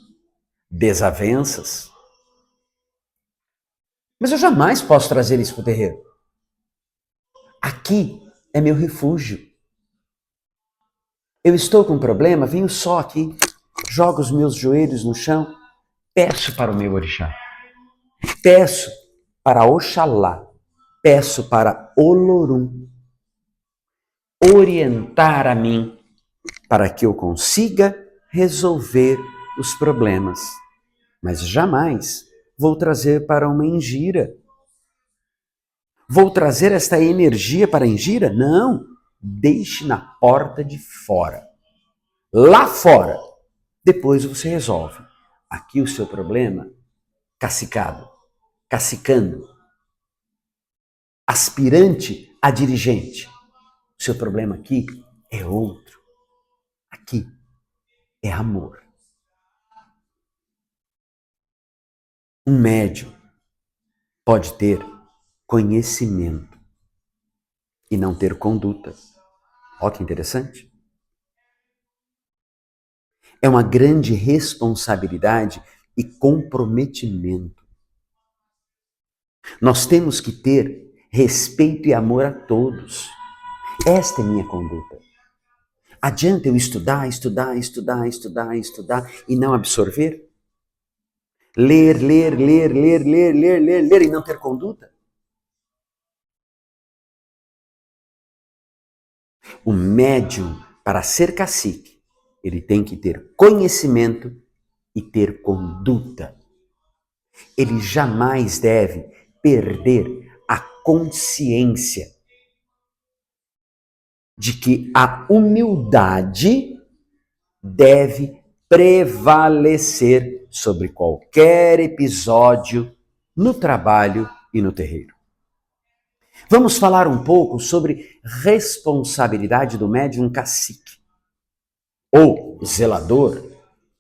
desavenças. Mas eu jamais posso trazer isso para o terreiro. Aqui é meu refúgio. Eu estou com um problema, venho só aqui, jogo os meus joelhos no chão, peço para o meu orixá, peço para Oxalá, peço para Olorum orientar a mim para que eu consiga resolver os problemas. Mas jamais vou trazer para uma engira. Vou trazer esta energia para a engira? Não, deixe na porta de fora. Lá fora, depois você resolve. Aqui o seu problema, cacicado, cacicando, aspirante a dirigente. O seu problema aqui é outro. Aqui é amor. Um médium pode ter conhecimento e não ter conduta. Olha que interessante. É uma grande responsabilidade e comprometimento. Nós temos que ter respeito e amor a todos. Esta é minha conduta. Adianta eu estudar e não absorver? Ler e não ter conduta? O médium, para ser cacique, ele tem que ter conhecimento e ter conduta. Ele jamais deve perder a consciência de que a humildade deve prevalecer sobre qualquer episódio no trabalho e no terreiro. Vamos falar um pouco sobre responsabilidade do médium cacique, ou zelador,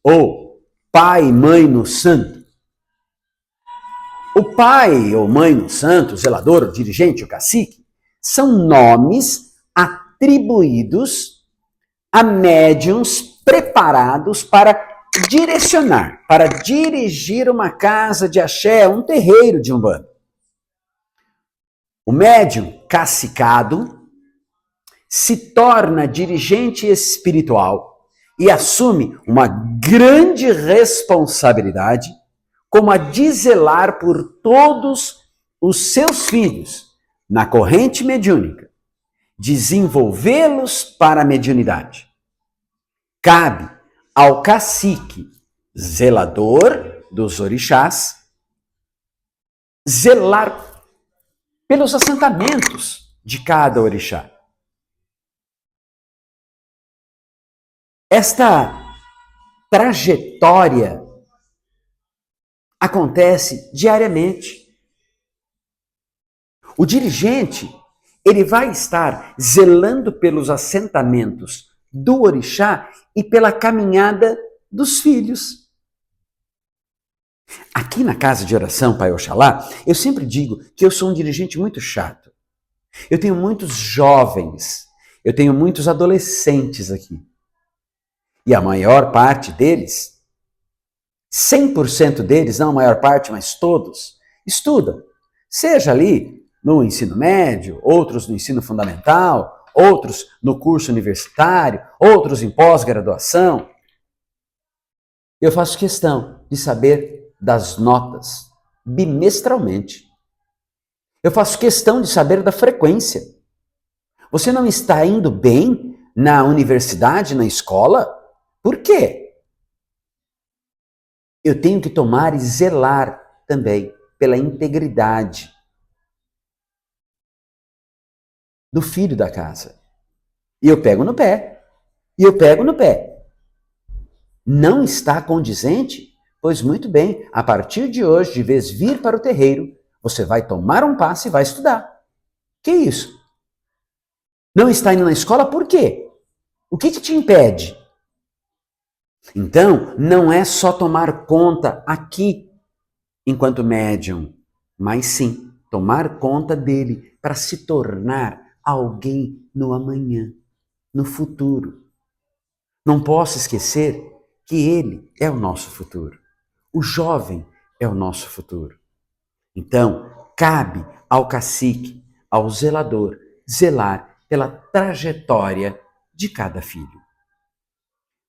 ou pai, mãe no santo. O pai ou mãe no santo, o zelador, o dirigente, o cacique, são nomes atribuídos a médiuns preparados para direcionar, para dirigir uma casa de axé, um terreiro de umbanda. O médium cacicado se torna dirigente espiritual e assume uma grande responsabilidade, como a de zelar por todos os seus filhos na corrente mediúnica, desenvolvê-los para a mediunidade. Cabe ao cacique, zelador dos orixás, zelar pelos assentamentos de cada orixá. Esta trajetória acontece diariamente. O dirigente, ele vai estar zelando pelos assentamentos do orixá e pela caminhada dos filhos. Aqui na casa de oração, Pai Oxalá, eu sempre digo que eu sou um dirigente muito chato. Eu tenho muitos jovens, eu tenho muitos adolescentes aqui. E a maior parte deles 100% deles, não a maior parte, mas todos, estudam. Seja ali no ensino médio, outros no ensino fundamental, outros no curso universitário, outros em pós-graduação. Eu faço questão de saber das notas bimestralmente. Eu faço questão de saber da frequência. Você não está indo bem na universidade, na escola? Por quê? Eu tenho que tomar e zelar também pela integridade do filho da casa. E eu pego no pé. E eu pego no pé. Não está condizente? Pois muito bem, a partir de hoje, de vez vir para o terreiro, você vai tomar um passe e vai estudar. Que isso? Não está indo na escola por quê? O que te impede? Então, não é só tomar conta aqui, enquanto médium, mas sim tomar conta dele para se tornar alguém no amanhã, no futuro. Não posso esquecer que ele é o nosso futuro. O jovem é o nosso futuro. Então, cabe ao cacique, ao zelador, zelar pela trajetória de cada filho.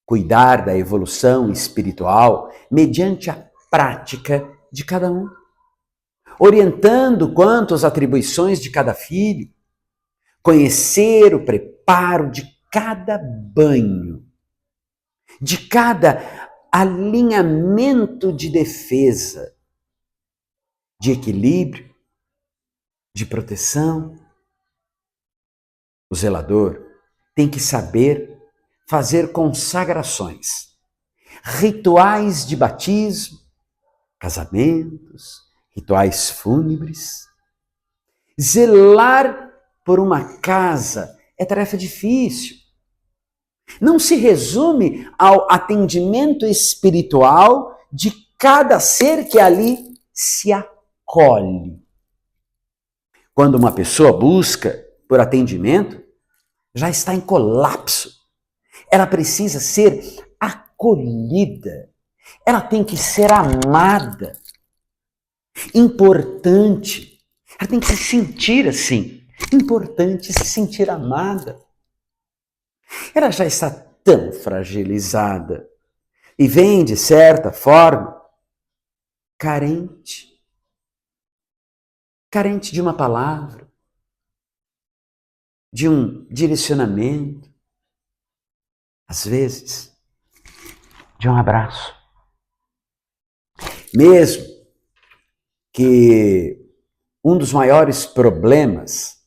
Cuidar da evolução espiritual mediante a prática de cada um, orientando quanto às atribuições de cada filho, conhecer o preparo de cada banho, de cada alinhamento de defesa, de equilíbrio, de proteção. O zelador tem que saber fazer consagrações, rituais de batismo, casamentos, rituais fúnebres. Zelar por uma casa é tarefa difícil. Não se resume ao atendimento espiritual de cada ser que ali se acolhe. Quando uma pessoa busca por atendimento, já está em colapso. Ela precisa ser acolhida. Ela tem que ser amada. Importante. Ela tem que se sentir assim. Importante se sentir amada. Ela já está tão fragilizada e vem, de certa forma, carente. Carente de uma palavra, de um direcionamento, às vezes, de um abraço. Mesmo que um dos maiores problemas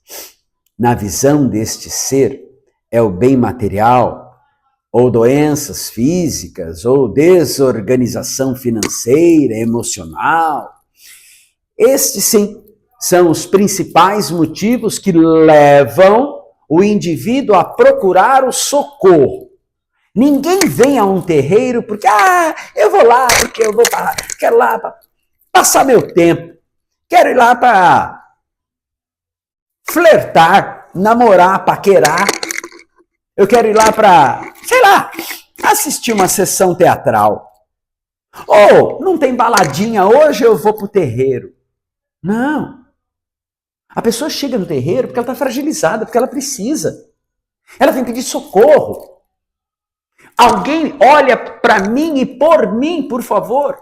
na visão deste ser é o bem material, ou doenças físicas, ou desorganização financeira, emocional. Estes, sim, são os principais motivos que levam o indivíduo a procurar o socorro. Ninguém vem a um terreiro porque, eu vou lá, porque eu quero lá para passar meu tempo. Quero ir lá para flertar, namorar, paquerar. Eu quero ir lá para, sei lá, assistir uma sessão teatral. Ou, não tem baladinha hoje, eu vou para o terreiro. Não. A pessoa chega no terreiro porque ela está fragilizada, porque ela precisa. Ela vem pedir socorro. Alguém olha para mim e por mim, por favor.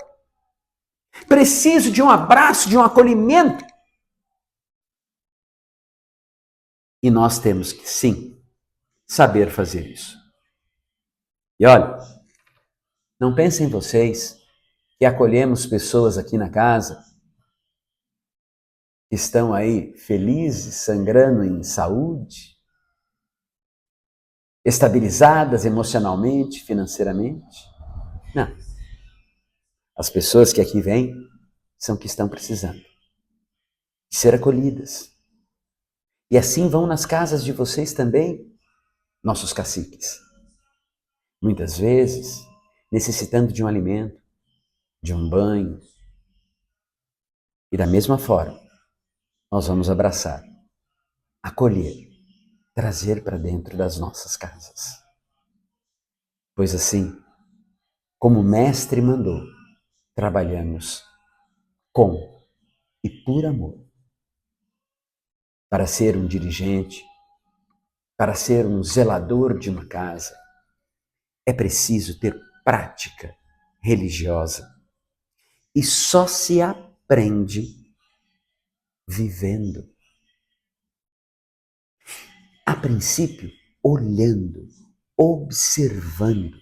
Preciso de um abraço, de um acolhimento. E nós temos que, sim, saber fazer isso. E olha, não pensem vocês que acolhemos pessoas aqui na casa que estão aí felizes, sangrando em saúde, estabilizadas emocionalmente, financeiramente. Não. As pessoas que aqui vêm são que estão precisando de ser acolhidas. E assim vão nas casas de vocês também, nossos caciques. Muitas vezes, necessitando de um alimento, de um banho. E da mesma forma, nós vamos abraçar, acolher, trazer para dentro das nossas casas. Pois assim, como o Mestre mandou, trabalhamos com e por amor. Para ser um dirigente, para ser um zelador de uma casa, é preciso ter prática religiosa. E só se aprende vivendo. A princípio, olhando, observando,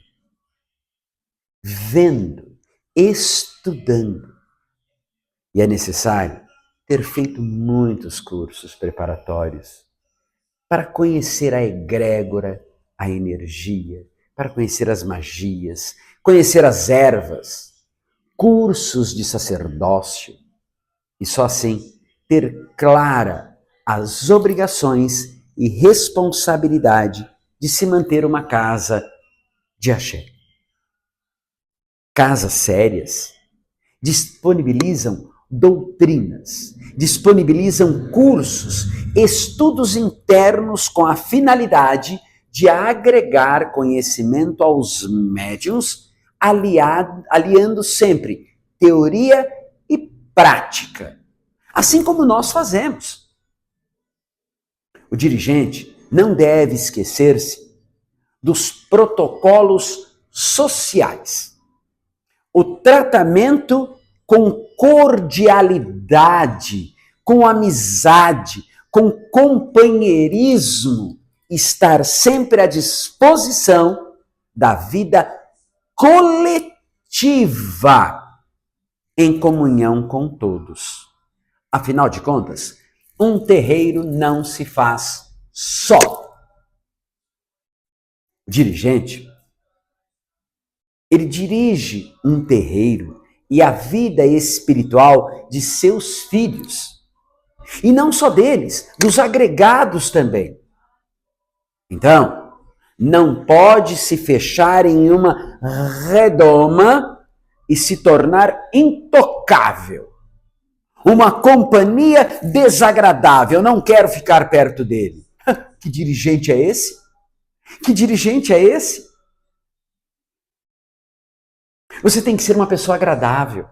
vendo, estudando. E é necessário ter feito muitos cursos preparatórios para conhecer a egrégora, a energia, para conhecer as magias, conhecer as ervas, cursos de sacerdócio, e só assim ter clara as obrigações e responsabilidade de se manter uma casa de axé. Casas sérias disponibilizam doutrinas, disponibilizam cursos, estudos internos com a finalidade de agregar conhecimento aos médiuns, aliando sempre teoria e prática, assim como nós fazemos. O dirigente não deve esquecer-se dos protocolos sociais. O tratamento com cordialidade, com amizade, com companheirismo, estar sempre à disposição da vida coletiva, em comunhão com todos. Afinal de contas, um terreiro não se faz só. O dirigente, ele dirige um terreiro e a vida espiritual de seus filhos. E não só deles, dos agregados também. Então, não pode se fechar em uma redoma e se tornar intocável. Uma companhia desagradável, não quero ficar perto dele. Que dirigente é esse? Que dirigente é esse? Você tem que ser uma pessoa agradável,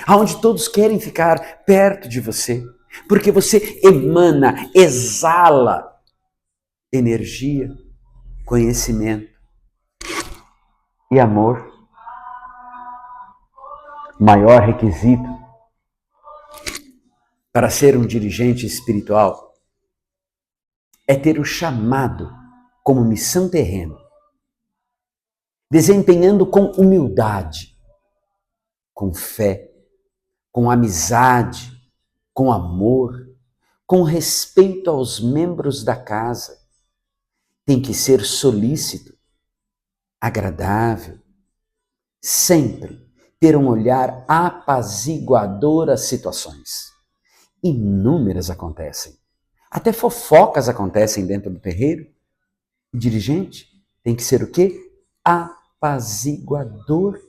aonde todos querem ficar perto de você, porque você emana, exala energia, conhecimento e amor. O maior requisito para ser um dirigente espiritual é ter o chamado como missão terrena, desempenhando com humildade, com fé, com amizade, com amor, com respeito aos membros da casa. Tem que ser solícito, agradável, sempre ter um olhar apaziguador às situações. Inúmeras acontecem, até fofocas acontecem dentro do terreiro. O dirigente tem que ser o quê? Apaziguador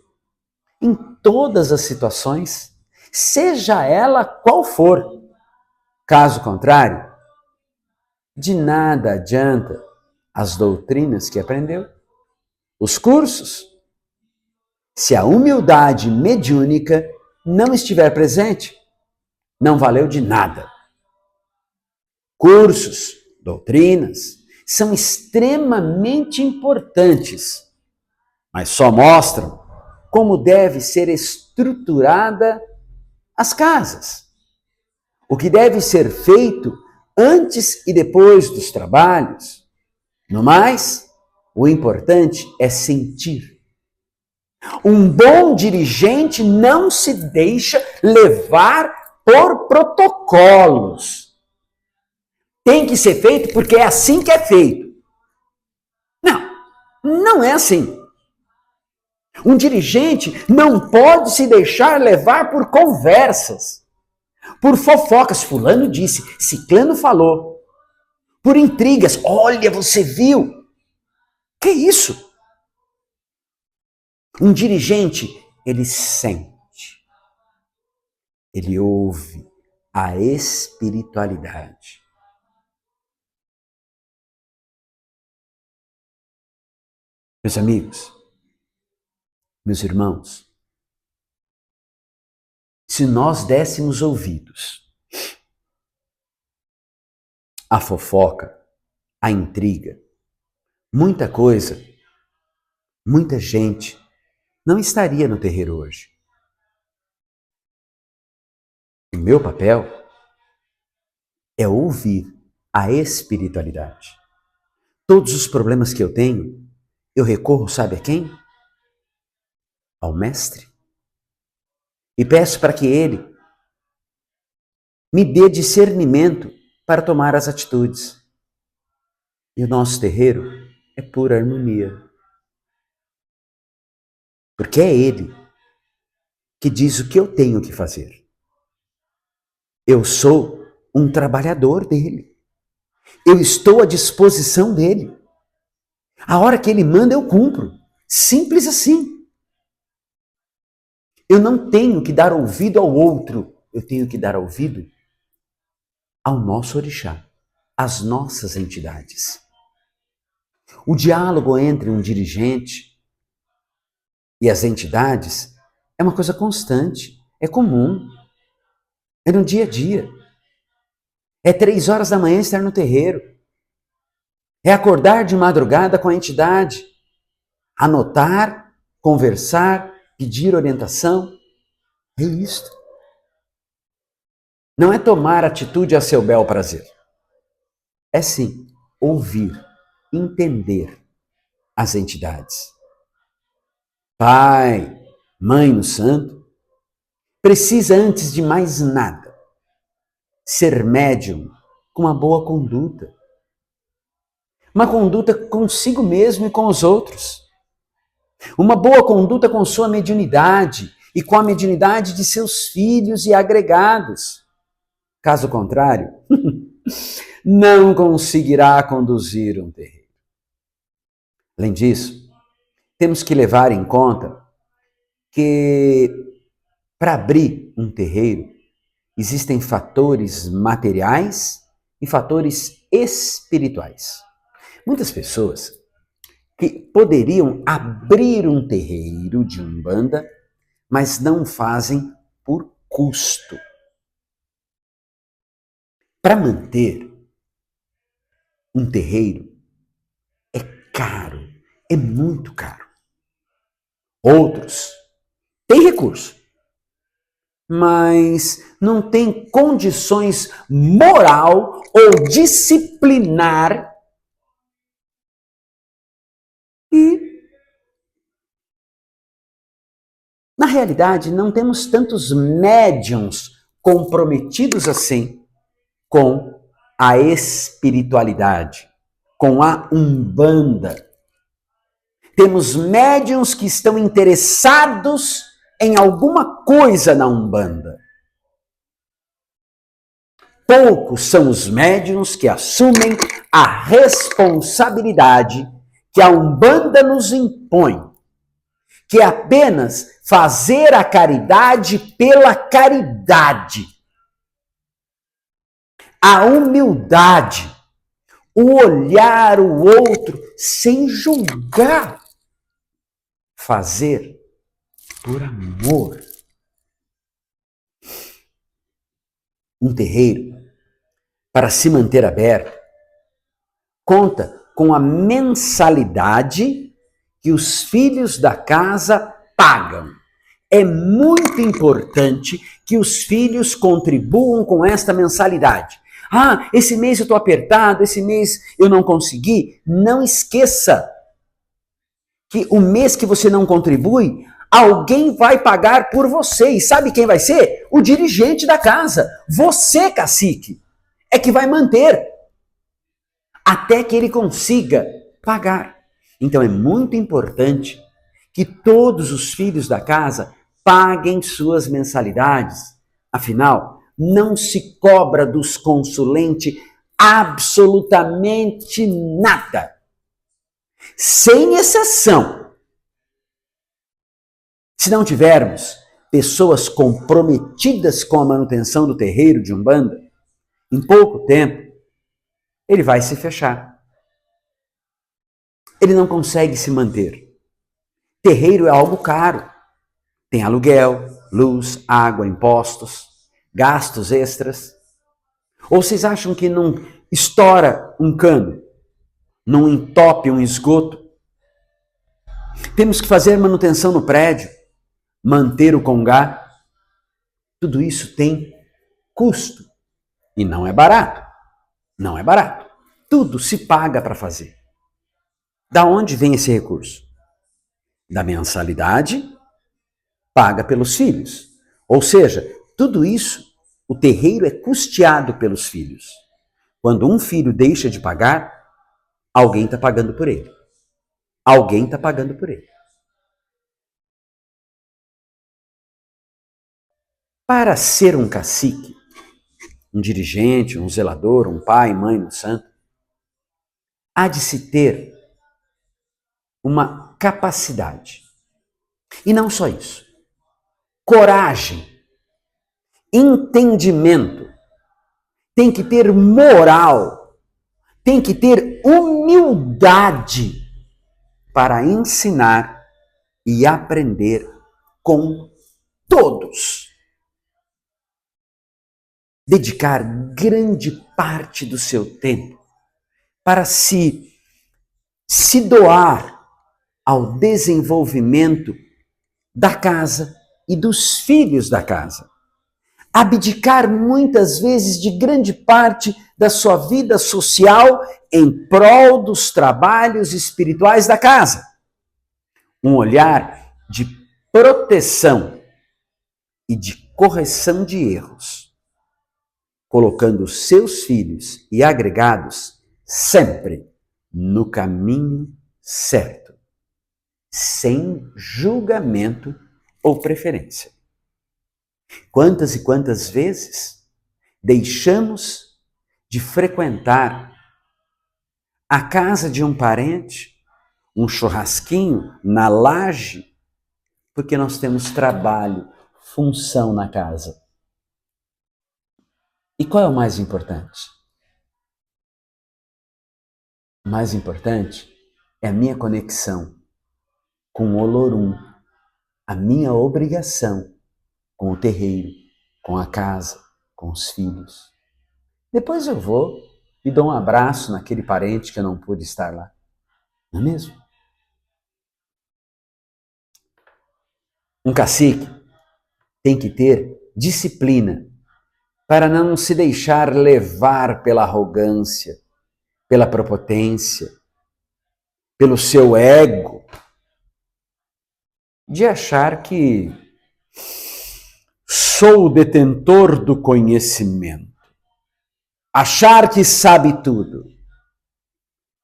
em todas as situações, seja ela qual for. Caso contrário, de nada adianta as doutrinas que aprendeu, os cursos, se a humildade mediúnica não estiver presente, não valeu de nada. Cursos, doutrinas, são extremamente importantes, mas só mostram como deve ser estruturada as casas. O que deve ser feito antes e depois dos trabalhos. No mais, o importante é sentir. Um bom dirigente não se deixa levar por protocolos. Tem que ser feito porque é assim que é feito. Não, não é assim. Um dirigente não pode se deixar levar por conversas, por fofocas. Fulano disse, ciclano falou. Por intrigas. Olha, você viu? Que isso? Um dirigente, ele sente, ele ouve a espiritualidade. Meus amigos, meus irmãos, se nós dessemos ouvidos à fofoca, à intriga, muita coisa, muita gente não estaria no terreiro hoje. O meu papel é ouvir a espiritualidade. Todos os problemas que eu tenho, eu recorro, sabe a quem? Ao Mestre. E peço para que ele me dê discernimento para tomar as atitudes. E o nosso terreiro é pura harmonia. Porque é ele que diz o que eu tenho que fazer. Eu sou um trabalhador dele. Eu estou à disposição dele. A hora que ele manda, eu cumpro. Simples assim. Eu não tenho que dar ouvido ao outro. Eu tenho que dar ouvido ao nosso orixá, às nossas entidades. O diálogo entre um dirigente e as entidades é uma coisa constante, é comum, é no dia a dia. É 3 horas da manhã estar no terreiro. É acordar de madrugada com a entidade. Anotar, conversar, pedir orientação. É isto. Não é tomar atitude a seu bel prazer. É sim ouvir, entender as entidades. Pai, Mãe no Santo, precisa antes de mais nada ser médium com uma boa conduta. Uma conduta consigo mesmo e com os outros. Uma boa conduta com sua mediunidade e com a mediunidade de seus filhos e agregados. Caso contrário, não conseguirá conduzir um terreiro. Além disso, temos que levar em conta que para abrir um terreiro existem fatores materiais e fatores espirituais. Muitas pessoas que poderiam abrir um terreiro de Umbanda, mas não fazem por custo. Para manter um terreiro é caro, é muito caro. Outros têm recurso, mas não têm condições moral ou disciplinar e, na realidade, não temos tantos médiuns comprometidos assim com a espiritualidade, com a Umbanda. Temos médiuns que estão interessados em alguma coisa na Umbanda. Poucos são os médiuns que assumem a responsabilidade que a Umbanda nos impõe, que é apenas fazer a caridade pela caridade. A humildade, o olhar o outro sem julgar. Fazer por amor. Um terreiro, para se manter aberto, conta com a mensalidade que os filhos da casa pagam. É muito importante que os filhos contribuam com esta mensalidade. Ah, esse mês eu estou apertado, esse mês eu não consegui. Não esqueça que o mês que você não contribui, alguém vai pagar por você. E sabe quem vai ser? O dirigente da casa. Você, cacique, é que vai manter até que ele consiga pagar. Então é muito importante que todos os filhos da casa paguem suas mensalidades. Afinal, não se cobra dos consulentes absolutamente nada. Sem exceção. Se não tivermos pessoas comprometidas com a manutenção do terreiro de Umbanda, em pouco tempo, ele vai se fechar. Ele não consegue se manter. Terreiro é algo caro. Tem aluguel, luz, água, impostos, gastos extras? Ou vocês acham que não estoura um cano, não entope um esgoto? Temos que fazer manutenção no prédio, manter o congá. Tudo isso tem custo e não é barato. Não é barato. Tudo se paga para fazer. Da onde vem esse recurso? Da mensalidade paga pelos filhos. Ou seja, tudo isso, o terreiro é custeado pelos filhos. Quando um filho deixa de pagar, alguém está pagando por ele. Alguém está pagando por ele. Para ser um cacique, um dirigente, um zelador, um pai, mãe, um santo, há de se ter uma capacidade. E não só isso. Coragem, entendimento, tem que ter moral, tem que ter humildade para ensinar e aprender com todos. Dedicar grande parte do seu tempo para se doar ao desenvolvimento da casa e dos filhos da casa. Abdicar muitas vezes de grande parte da sua vida social em prol dos trabalhos espirituais da casa. Um olhar de proteção e de correção de erros, colocando seus filhos e agregados sempre no caminho certo, sem julgamento ou preferência. Quantas e quantas vezes deixamos de frequentar a casa de um parente, um churrasquinho na laje, porque nós temos trabalho, função na casa. E qual é o mais importante? O mais importante é a minha conexão com o Olorum, a minha obrigação com o terreiro, com a casa, com os filhos. Depois eu vou e dou um abraço naquele parente que eu não pude estar lá. Não é mesmo? Um cacique tem que ter disciplina para não se deixar levar pela arrogância, pela prepotência, pelo seu ego, de achar que sou o detentor do conhecimento, achar que sabe tudo.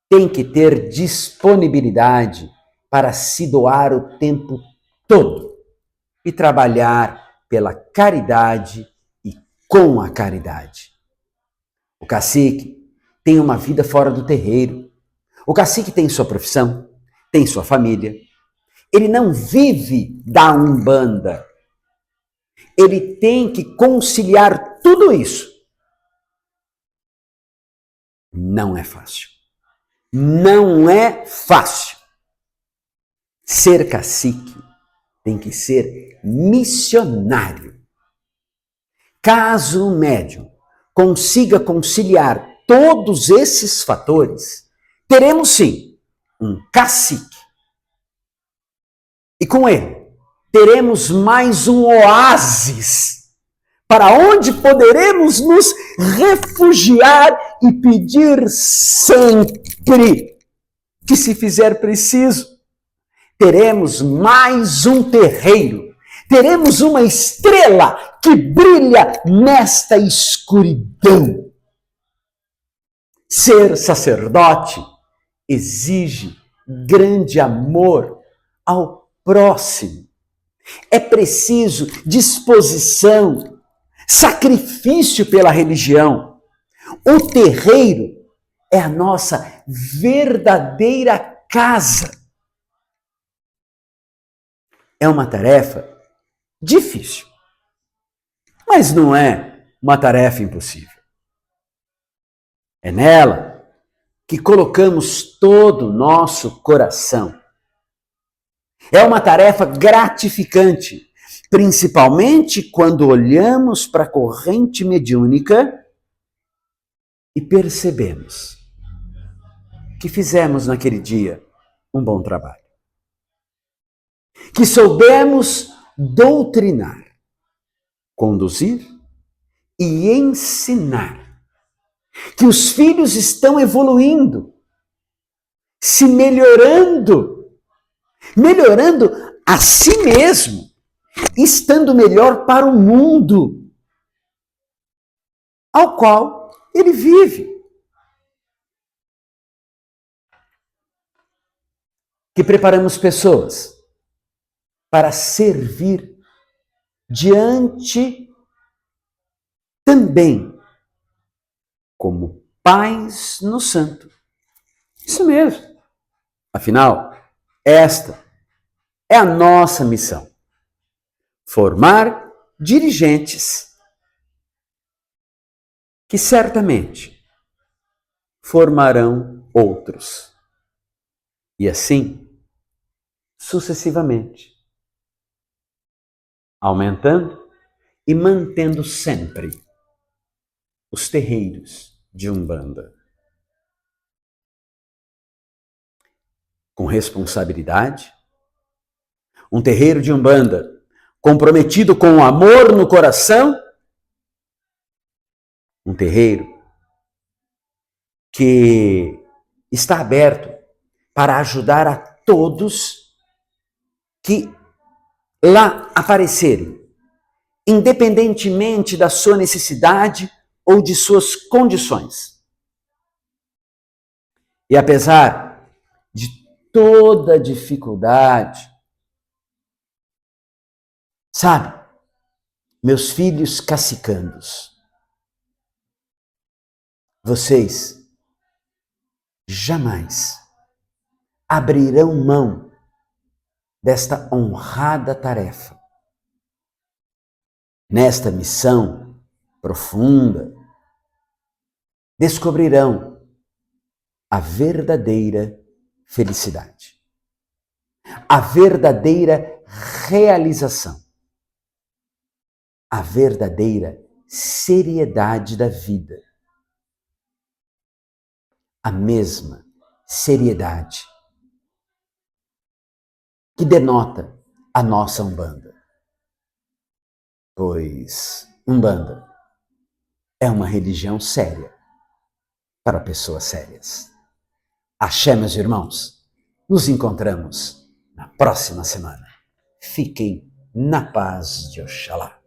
Tem que ter disponibilidade para se doar o tempo todo e trabalhar pela caridade e com a caridade. O cacique tem uma vida fora do terreiro. O cacique tem sua profissão, tem sua família. Ele não vive da Umbanda. Ele tem que conciliar tudo isso. Não é fácil. Não é fácil. Ser cacique tem que ser missionário. Caso o médium consiga conciliar todos esses fatores, teremos sim um cacique. E com ele, teremos mais um oásis para onde poderemos nos refugiar e pedir sempre que, se fizer preciso, teremos mais um terreiro, teremos uma estrela que brilha nesta escuridão. Ser sacerdote exige grande amor ao próximo. É preciso disposição, sacrifício pela religião. O terreiro é a nossa verdadeira casa. É uma tarefa difícil, mas não é uma tarefa impossível. É nela que colocamos todo o nosso coração. É uma tarefa gratificante, principalmente quando olhamos para a corrente mediúnica e percebemos que fizemos naquele dia um bom trabalho, que soubemos doutrinar, conduzir e ensinar, que os filhos estão evoluindo, se melhorando a si mesmo, estando melhor para o mundo ao qual ele vive. Que preparamos pessoas para servir diante também como pais no santo. Isso mesmo. Afinal, esta é a nossa missão. Formar dirigentes que certamente formarão outros. E assim, sucessivamente, aumentando e mantendo sempre os terreiros de Umbanda. Com responsabilidade, um terreiro de Umbanda comprometido com o amor no coração, um terreiro que está aberto para ajudar a todos que lá aparecerem, independentemente da sua necessidade ou de suas condições. E apesar de toda dificuldade, sabe, meus filhos cacicandos, vocês jamais abrirão mão desta honrada tarefa. Nesta missão profunda, descobrirão a verdadeira felicidade, a verdadeira realização, a verdadeira seriedade da vida. A mesma seriedade que denota a nossa Umbanda. Pois Umbanda é uma religião séria para pessoas sérias. Axé, meus irmãos. Nos encontramos na próxima semana. Fiquem na paz de Oxalá.